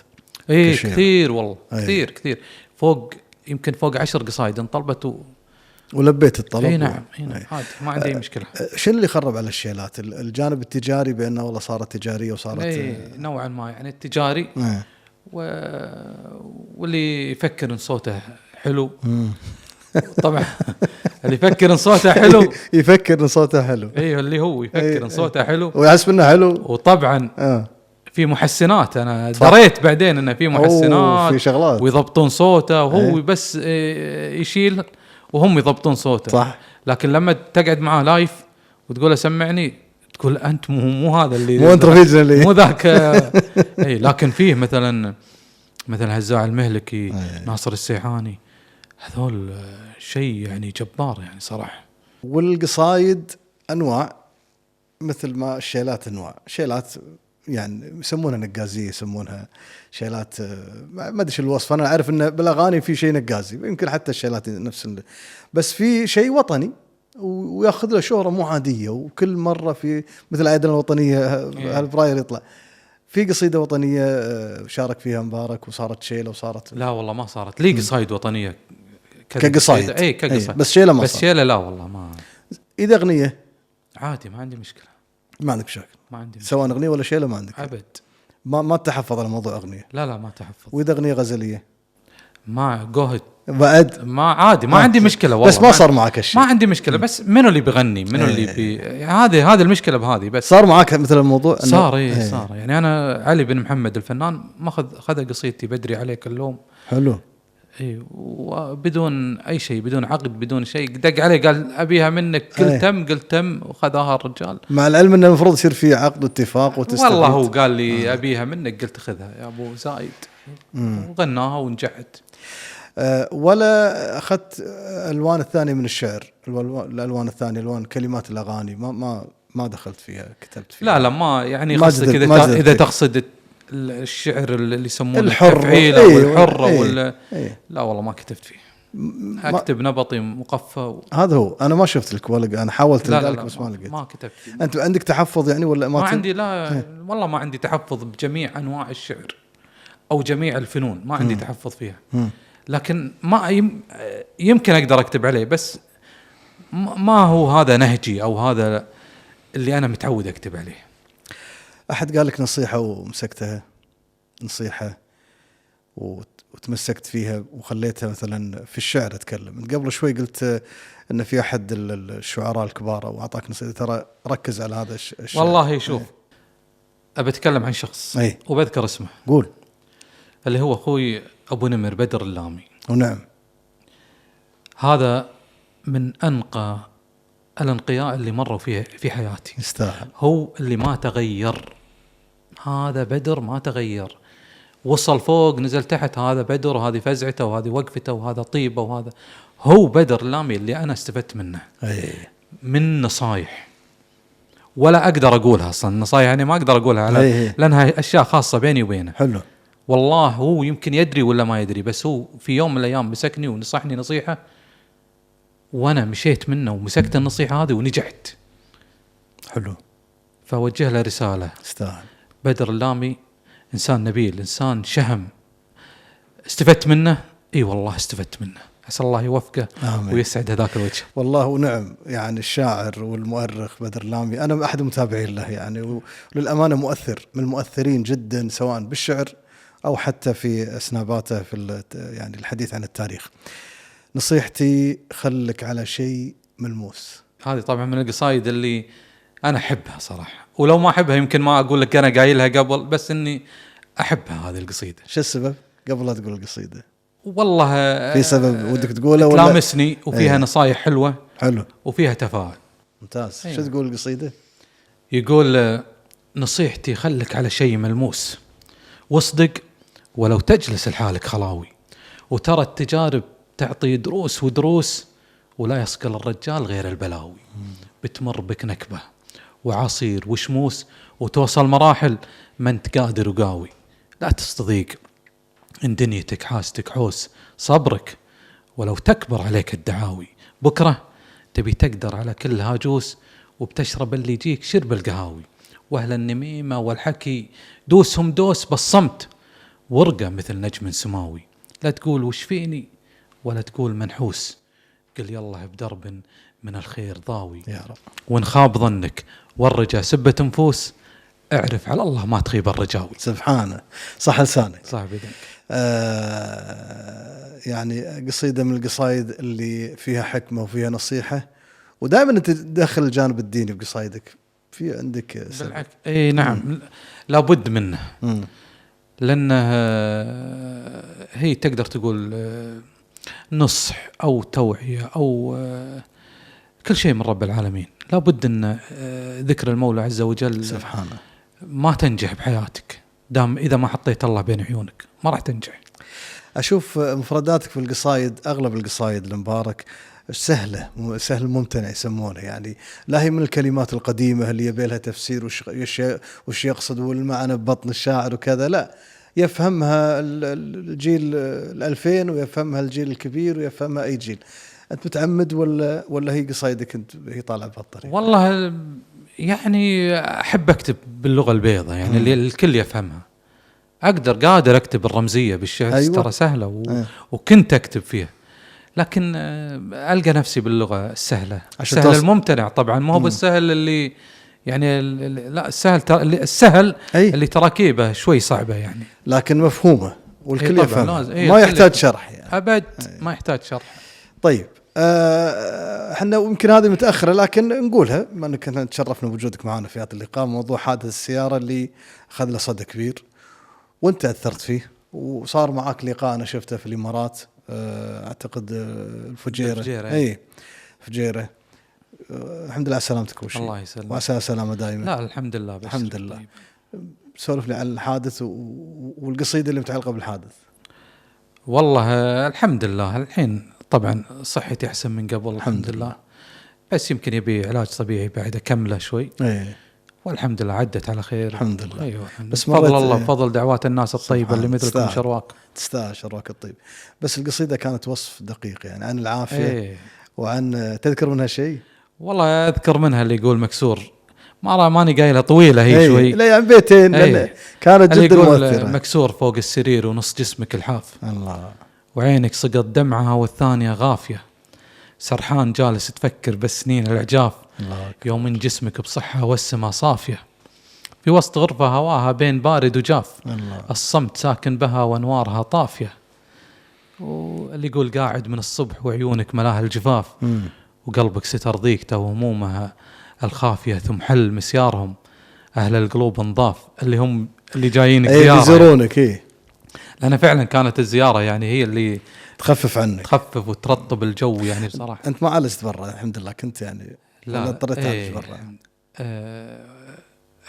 كثير والله، كثير فوق، يمكن فوق 10 قصايد انطلبت ولبيت الطلب. نعم عادي، ما عندي مشكلة. شنو اللي خرب على الشيلات؟ الجانب التجاري، بأنه والله صارت تجارية وصارت نوعا ما يعني التجاري واللي يفكر ان صوته حلو طبعا اللي يفكر ان صوته حلو يفكر ان صوته حلو. ايوه اللي هو يفكر ان صوته حلو ويحسب انه حلو. وطبعا في محسنات، انا دريت بعدين انه في محسنات في شغلات ويضبطون صوته، وهو بس يشيل وهم يضبطون صوته. صح. لكن لما تقعد معاه لايف وتقول له سمعني، تقول انت مو هذا اللي مو انت رفيجنا اللي مو ذاك. اي لكن فيه مثلا هزاع المهلكي، ناصر السيحاني، هذول شيء يعني جبار يعني صراحة. والقصايد انواع مثل ما الشيلات انواع. شيلات يعني يسمونها نقازية، يسمونها شيلات، ما ادري الوصف. انا اعرف ان بالاغاني في شيء نقازي، يمكن حتى الشيلات نفس بس في شيء وطني وياخذ له شهرة مو عادية، وكل مرة في مثل عيدنا الوطنية هالفراير يطلع في قصيدة وطنية شارك فيها مبارك وصارت شيلة وصارت. لا والله ما صارت لي قصايد وطنية كقصايد. كقصايد بس شيلة ما بس شيلة لا والله ما. إذا أغنية عادي ما عندي مشكلة. ما عندك مشاكل؟ ما عندي مشكلة. سواء أغنية ولا شيلة ما عندك أبد. ما تحفظ على موضوع أغنية؟ لا ما تحفظ. وإذا أغنية غزلية؟ ما جوهد بعد ما عادي، ما عندي مشكله والله، بس ما صار معك الشيء. ما عندي مشكله، بس منو اللي بيغني، منو اللي هذه المشكله بهذه. بس صار معك مثل الموضوع صار صار يعني انا علي بن محمد الفنان ما خذ قصيدتي بدري عليك اللوم، حلو، اي، وبدون اي شيء، بدون عقد، بدون شيء، دق عليه قال ابيها منك، قلت تم وخذها الرجال، مع العلم انه المفروض يصير في عقد واتفاق وتستفيد. والله هو قال لي ابيها منك، قلت خذها يا ابو زايد، وغناها ونجحت. ولا اخذت الوان الثانيه من الشعر، الالوان الثانيه، الوان كلمات الاغاني، ما دخلت فيها، كتبت فيها؟ لا ما يعني قصدك اذا تقصد الشعر اللي يسمونه التفعيل او الحره ولا لا والله ما كتبت فيه، اكتب نبطي مقفى هذا هو. انا ما شفت لك ولا انا حاولت لك بس ما لقيت. ما كتبت فيه. انت عندك تحفظ يعني ولا ما عندي؟ لا والله ما عندي تحفظ بجميع انواع الشعر او جميع الفنون، ما عندي تحفظ فيها. لكن ما يمكن اقدر اكتب عليه، بس ما هو هذا نهجي او هذا اللي انا متعود اكتب عليه. احد قال لك نصيحه ومسكتها، نصيحه وتمسكت فيها وخليتها مثلا في الشعر؟ اتكلم قبل شوي قلت ان في احد الشعراء الكبار واعطاك نصيحه، ترى ركز على هذا الشعر. والله شوف، ابى اتكلم عن شخص وبذكر اسمه، قول. اللي هو اخوي ابو نمر بدر اللامي. ونعم، هذا من انقى الانقياء اللي مروا فيه في حياتي، يستاهل. هو اللي ما تغير، هذا بدر ما تغير، وصل فوق نزل تحت، هذا بدر، وهذه فزعته، وهذه وقفته، وهذا طيبه، وهذا هو بدر اللامي اللي انا استفدت منه. من نصايح ولا اقدر اقولها اصلا، نصايح يعني ما اقدر اقولها لانها اشياء خاصه بيني وبينه. حلو. والله هو يمكن يدري ولا ما يدري، بس هو في يوم من الايام مسكني ونصحني نصيحه، وانا مشيت منه ومسكت النصيحه هذه ونجحت. حلو. فوجه له رساله. استاهل. بدر اللامي انسان نبيل، انسان شهم، استفدت منه. اي والله استفدت منه، اسال الله يوفقه ويسعد هذاك الوجه. والله ونعم. يعني الشاعر والمؤرخ بدر اللامي انا احد المتابعين له يعني، وللامانه مؤثر، من المؤثرين جدا، سواء بالشعر او حتى في اسناباته في يعني الحديث عن التاريخ. نصيحتي خلك على شيء ملموس. هذه طبعا من القصايد اللي انا احبها صراحه، ولو ما احبها يمكن ما اقول لك انا قايلها قبل، بس اني احبها هذه القصيده. شو السبب قبل لا تقول القصيده؟ والله في سبب ودك تقوله ولا تلامسني وفيها نصايح حلوه. حلو. وفيها تفاؤل. ممتاز. شو تقول القصيده؟ يقول نصيحتي خلك على شيء ملموس، واصدق ولو تجلس لحالك خلاوي، وترى التجارب تعطي دروس ودروس، ولا يصقل الرجال غير البلاوي. بتمر بك نكبة وعصير وشموس، وتوصل مراحل ما انت قادر وقاوي. لا تستضيق ان دنيتك حاستك حوس، صبرك ولو تكبر عليك الدعاوي. بكرة تبي تقدر على كل هاجوس، وبتشرب اللي يجيك شرب القهاوي. واهل النميمة والحكي دوسهم دوس بالصمت، ورقة مثل نجم سماوي. لا تقول وش فيني ولا تقول منحوس، قل يلا بدرب من الخير ضاوي. يا رب. وان خاب ظنك والرجا سبة نفوس، اعرف على الله ما تخيب الرجاوي. سبحانه. صح لسانك. صح بدنك. يعني قصيدة من القصايد اللي فيها حكمة وفيها نصيحة، ودائما انت تدخل الجانب الديني بقصايدك، في عندك بالعكس. اي نعم. لابد منه. لأنه هي تقدر تقول نصح أو توعية أو كل شيء من رب العالمين. لابد أن ذكر المولى عز وجل سبحانه ما تنجح بحياتك دام إذا ما حطيت الله بين عيونك، ما راح تنجح. أشوف مفرداتك في القصايد، أغلب القصايد المبارك سهلة، سهل ممتنع يسمونه، يعني لا هي من الكلمات القديمة اللي يبي لها تفسير وش يقصد والمعنى ببطن الشاعر وكذا، لا، يفهمها الجيل 2000 ويفهمها الجيل الكبير ويفهمها أي جيل. أنت متعمد ولا هي قصايدك أنت هي طالعة بهالطريقة؟ والله يعني أحب أكتب باللغة البيضاء، يعني اللي الكل يفهمها. قادر أكتب الرمزية بالشعر. أيوة. ترى سهلة وكنت أكتب فيها، لكن ألقى نفسي باللغة السهلة الممتنع طبعا، ما هو بالسهل اللي يعني لا السهل اللي تراكيبه شوي صعبة يعني، لكن مفهومة والكل يفهمها، ما يحتاج شرح يعني. يعني أبد ما يحتاج شرح. طيب احنا يمكن هذه متأخرة لكن نقولها بما انك تشرفنا بوجودك معنا في هذا اللقاء. موضوع حادث السيارة اللي أخذ له صدى كبير وانت أثرت فيه، وصار معك لقاء أنا شفته في الإمارات أعتقد الفجيرة. أي فجيرة. الحمد لله على سلامتك وشي. الله يسلمك. وعسى سلامة دائما. لا الحمد لله. الحمد لله. سولف لي عن الحادث والقصيدة اللي متعلقة بالحادث. والله الحمد لله الحين طبعا صحتي أحسن من قبل الحمد لله. بس يمكن يبي علاج طبيعي بعد أكمله شوي. والحمد لله عدت على خير الحمد لله. أيوة بس فضل الله فضل دعوات الناس الطيبة اللي مثلكم شرواك. تستاهل شرواك الطيب. بس القصيدة كانت وصف دقيق يعني عن العافية. وعن تذكر منها شيء؟ والله أذكر منها اللي يقول مكسور ماني قايلة طويلة هي شوي. لا يعني بيتين كانت جدا مؤثرة. مكسور فوق السرير ونص جسمك الحاف. الله. وعينك سقط دمعها والثانية غافية. سرحان جالس تفكر بس سنين العجاف. يوم من جسمك بصحة والسما صافية. في وسط غرفة هواها بين بارد وجاف. الصمت ساكن بها وانوارها طافية. واللي يقول قاعد من الصبح وعيونك ملاها الجفاف. وقلبك ستر ضيقته وهمومها الخافية. ثم حل مسيارهم أهل القلوب نضاف اللي هم اللي جايينك زيارة يزورونك. لأن فعلا كانت الزيارة يعني هي اللي تخفف عنك، تخفف وترطب الجو يعني بصراحة. أنت ما عالجت برا الحمد لله كنت يعني لا اضطريت تعالج برا.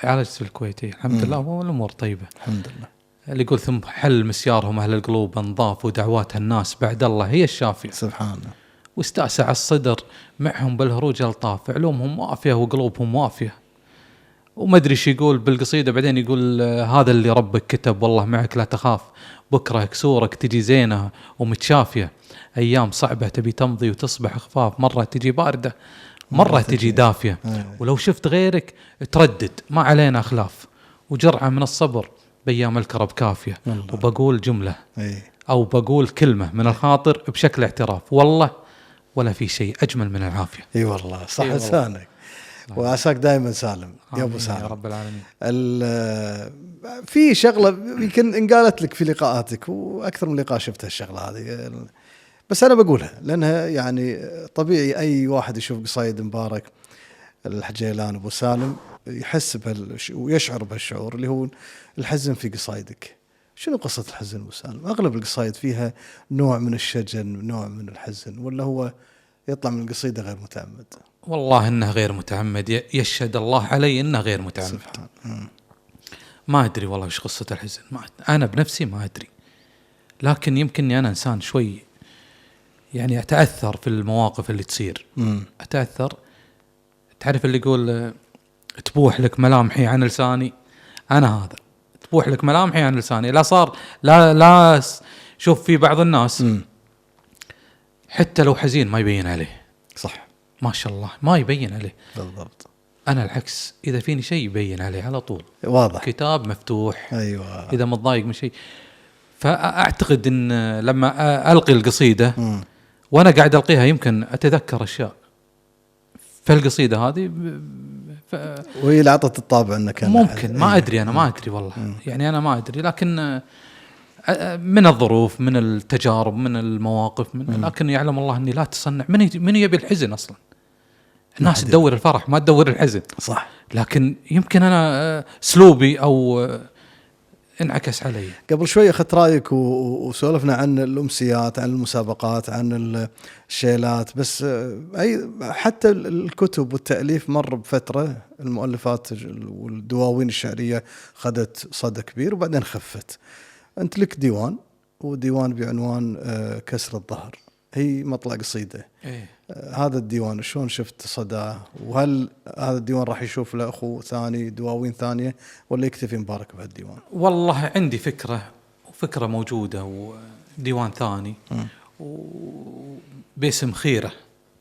عالجت في الكويت الحمد لله والأمور طيبة الحمد لله. اللي يقول ثم حل مسيارهم أهل القلوب نضاف ودعوات الناس بعد الله هي الشافية. سبحانه. واستأسع الصدر معهم بالهروج ألطاف. علومهم وافية وقلوبهم وافية. وما أدري شو يقول بالقصيدة بعدين يقول هذا اللي ربك كتب والله معك لا تخاف. بكرة كسورك تجي زينة ومتشافية. أيام صعبة تبي تمضي وتصبح خفاف. مرة تجي باردة مرة تجي دافية. ولو شفت غيرك تردد ما علينا خلاف. وجرعة من الصبر بأيام الكرب كافية. وبقول جملة أو بقول كلمة من الخاطر بشكل اعتراف. والله ولا في شيء أجمل من العافية. اي والله صح لسانك. وعساك دائما سالم يا ابو سالم يا رب العالمين. في شغله يمكن انقالت لك في لقاءاتك واكثر من لقاء شفتها الشغله هذه، بس انا بقولها لانها يعني طبيعي اي واحد يشوف قصايد مبارك الحجيلان ابو سالم يحس ويشعر بهالشعور اللي هو الحزن في قصايدك. شنو قصه الحزن ابو سالم؟ اغلب القصايد فيها نوع من الشجن نوع من الحزن، ولا هو يطلع من القصيده غير متعمد؟ والله إنه غير متعمد. يشهد الله علي إنه غير متعمد. ما أدري والله وش قصة الحزن. أنا بنفسي ما أدري، لكن يمكنني أنا إنسان شوي يعني أتأثر في المواقف اللي تصير. أتأثر. تعرف اللي يقول تبوح لك ملامحي عن لساني. أنا هذا تبوح لك ملامحي عن لساني. لا صار لا شوف في بعض الناس حتى لو حزين ما يبين عليه. صح ما شاء الله ما يبين عليه. بالضبط. أنا العكس إذا فيني شيء يبين عليه على طول. واضح. كتاب مفتوح. أيوة. إذا متضايق من شيء. فأعتقد إن لما ألقي القصيدة وأنا قاعد ألقيها يمكن أتذكر أشياء في القصيدة هذه وهي اللي عطت الطابع أنك ممكن ما أدري. أنا ما أدري والله. يعني أنا ما أدري، لكن من الظروف من التجارب من المواقف لكن يعلم الله أني لا تصنع من يبي الحزن أصلا. الناس تدور الفرح ما تدور الحزن. صح. لكن يمكن أنا سلوبي أو انعكس علي. قبل شوي أخذت رأيك وسولفنا عن الأمسيات عن المسابقات عن الشيلات، بس أي حتى الكتب والتأليف مر بفترة المؤلفات والدواوين الشعرية خدت صدى كبير وبعدين خفت. أنت لك ديوان وديوان بعنوان كسر الظهر، هي مطلع قصيدة. هذا الديوان شلون شفت صداه؟ وهل هذا الديوان راح يشوف له أخو ثاني دواوين ثانية ولا يكتفي مبارك بهالديوان؟ والله عندي فكرة موجودة وديوان ثاني باسم خيرة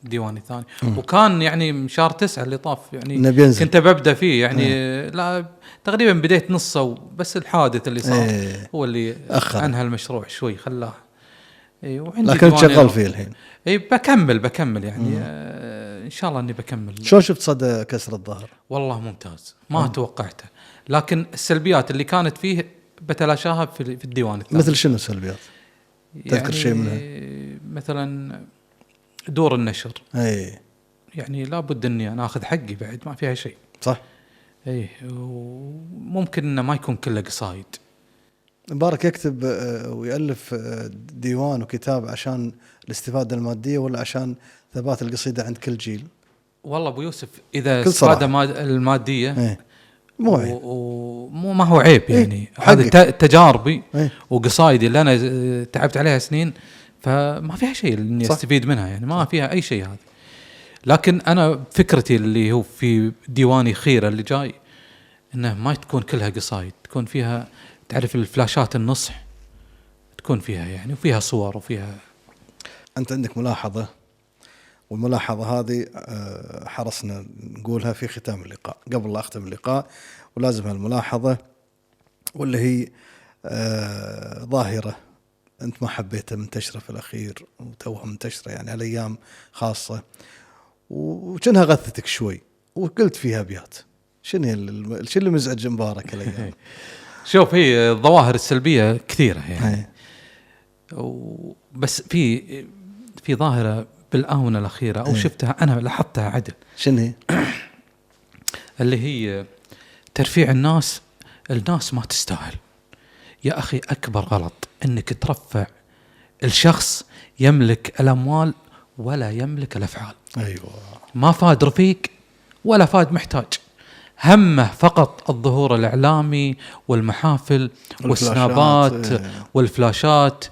ديواني ثاني. وكان يعني مشار 9 اللي طاف يعني كنت ببدأ فيه يعني لا تقريبا بديت نصه بس الحادث اللي صار هو اللي أنهى المشروع شوي خلاه. لكن شغال فيه الحين. بكمل يعني إن شاء الله أني بكمل. شو شفت صدى كسر الظهر؟ والله ممتاز ما توقعته، لكن السلبيات اللي كانت فيه بتلاشاها في الديوان الثاني. مثل شنو السلبيات؟ تذكر شيء منها؟ مثلا دور النشر، اي يعني لابد اني انا اخذ حقي بعد، ما فيها شيء. صح. اي وممكن انه ما يكون كله قصايد. مبارك يكتب ويألف ديوان وكتاب عشان الاستفادة المادية ولا عشان ثبات القصيدة عند كل جيل؟ والله ابو يوسف اذا الاستفادة المادية مو عيب، ما هو عيب يعني. هذه تجاربي وقصايدي اللي انا تعبت عليها سنين، فما فيها شيء اني استفيد منها يعني، ما فيها اي شيء هذه. لكن انا فكرتي اللي هو في ديواني خيرة اللي جاي انه ما تكون كلها قصايد، تكون فيها تعرف الفلاشات النصح، تكون فيها يعني وفيها صور وفيها. انت عندك ملاحظة، والملاحظة هذه حرصنا نقولها في ختام اللقاء قبل لا أختم اللقاء، ولازم هالملاحظة، واللي هي ظاهرة أنت ما حبيتها منتشرة في الأخير وتوها منتشرة يعني على أيام خاصة، وكأنها غثتك شوي وقلت فيها أبيات. شنو اللي مزعج مبارك الأيام؟ شوف، هي الظواهر السلبية كثيرة يعني، بس في ظاهرة بالآونة الأخيرة أو شفتها أنا لاحظتها عدل. شنو هي؟ اللي هي ترفيع الناس ما تستاهل يا أخي. أكبر غلط أنك ترفع الشخص يملك الأموال ولا يملك الأفعال. أيوة. ما فاد رفيق ولا فاد محتاج، همه فقط الظهور الإعلامي والمحافل والسنابات والفلاشات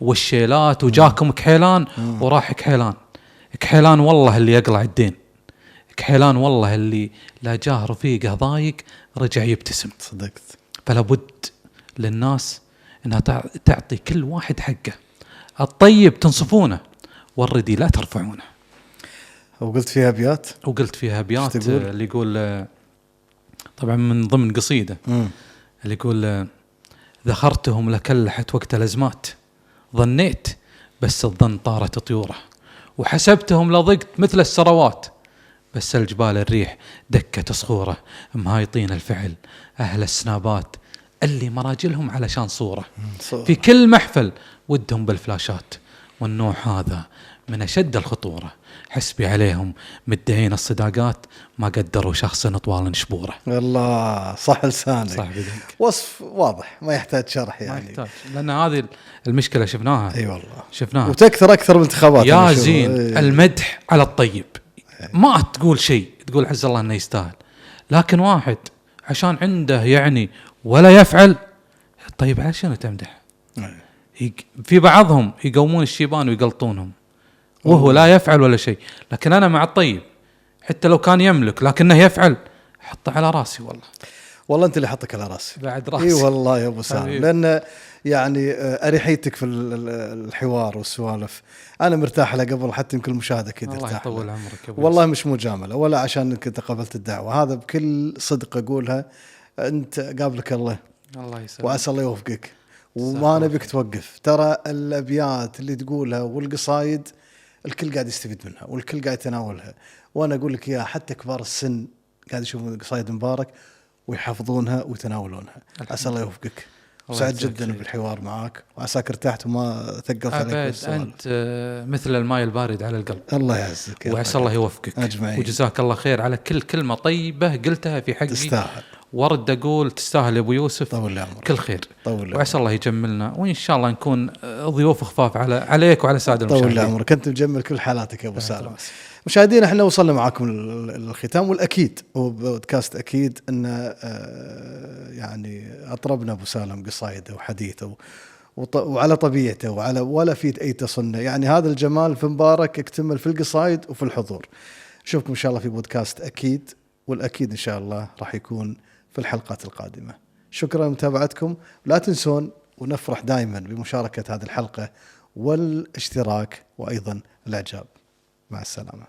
والشيلات، وجاكم كحيلان وراح كحيلان والله اللي يقلع الدين، كحيلان والله اللي لا جاه رفيقه ضايق رجع يبتسم. صدقت. فلا بد للناس انها تعطي كل واحد حقه. الطيب تنصفونه والردي لا ترفعونه. وقلت فيها أبيات اللي يقول طبعا من ضمن قصيدة اللي يقول ذخرتهم لكلحت وقت الأزمات، ظنيت بس الظن طارت طيوره، وحسبتهم لضقت مثل السروات، بس الجبال الريح دكت صخوره، مهايطين الفعل أهل السنابات اللي مراجلهم علشان صورة في كل محفل ودهم بالفلاشات، والنوع هذا من أشد الخطورة، حسبي عليهم مدعين الصداقات ما قدروا شخص طوال شبوره. الله صح لسانك، صح بدك. وصف واضح ما يحتاج شرح يعني، ما يحتاج، لأن هذه المشكلة شفناها. أي والله شفناها وتكثر أكثر من انتخابات يا زين. المدح على الطيب ما تقول شيء، تقول عز الله أنه يستاهل، لكن واحد عشان عنده يعني ولا يفعل، طيب على شنو تمدح؟ في بعضهم يقومون الشيبان ويقلطونهم وهو لا يفعل ولا شيء، لكن أنا مع الطيب حتى لو كان يملك لكنه يفعل، حطه على راسي. والله أنت اللي حطك على راسي بعد راسي. إيه والله يا أبو سالم، لأن يعني أريحيتك في الحوار والسوالف أنا مرتاح لها قبل حتى يمكن المشاهدة كده. الله يطول عمرك يا أبو والله مش مجاملة ولا عشان أنك تقبلت الدعوة، هذا بكل صدق أقولها. أنت قابلك الله يسلمك وعسى الله يوفقك، وما نبيك توقف. ترى الأبيات اللي تقولها والقصايد الكل قاعد يستفيد منها والكل قاعد يتناولها، وأنا أقول لك يا حتى كبار السن قاعد يشوفون قصايد مبارك ويحفظونها ويتناولونها. عسى الله يوفقك. سعد جدا بالحوار معك، وعساك ارتحت وما ثقلت عليك. أنت مثل الماء البارد على القلب. الله يعزك، وعسى الله يوفقك أجمعين. وجزاك الله خير على كل كلمة طيبة قلتها في حقي. تستاهل. ورد أقول تستاهل يا أبو يوسف. طول عمرك. كل خير. وعسى الله يجملنا، وإن شاء الله نكون ضيوف خفاف عليك وعلى سادة المشاهدين. طول عمرك، أنت مجمل كل حالاتك يا أبو سالم. مشاهدينا احنا وصلنا معاكم الختام، والأكيد هو بودكاست أكيد أن يعني أطربنا أبو سالم قصايده وحديثه وعلى طبيعته ولا في أي تصنع، يعني هذا الجمال في مبارك يكتمل في القصايد وفي الحضور. نشوفكم إن شاء الله في بودكاست أكيد، والأكيد إن شاء الله راح يكون في الحلقات القادمة. شكرا لمتابعتكم، لا تنسون ونفرح دائما بمشاركة هذه الحلقة والاشتراك وأيضا الإعجاب. مع السلامة.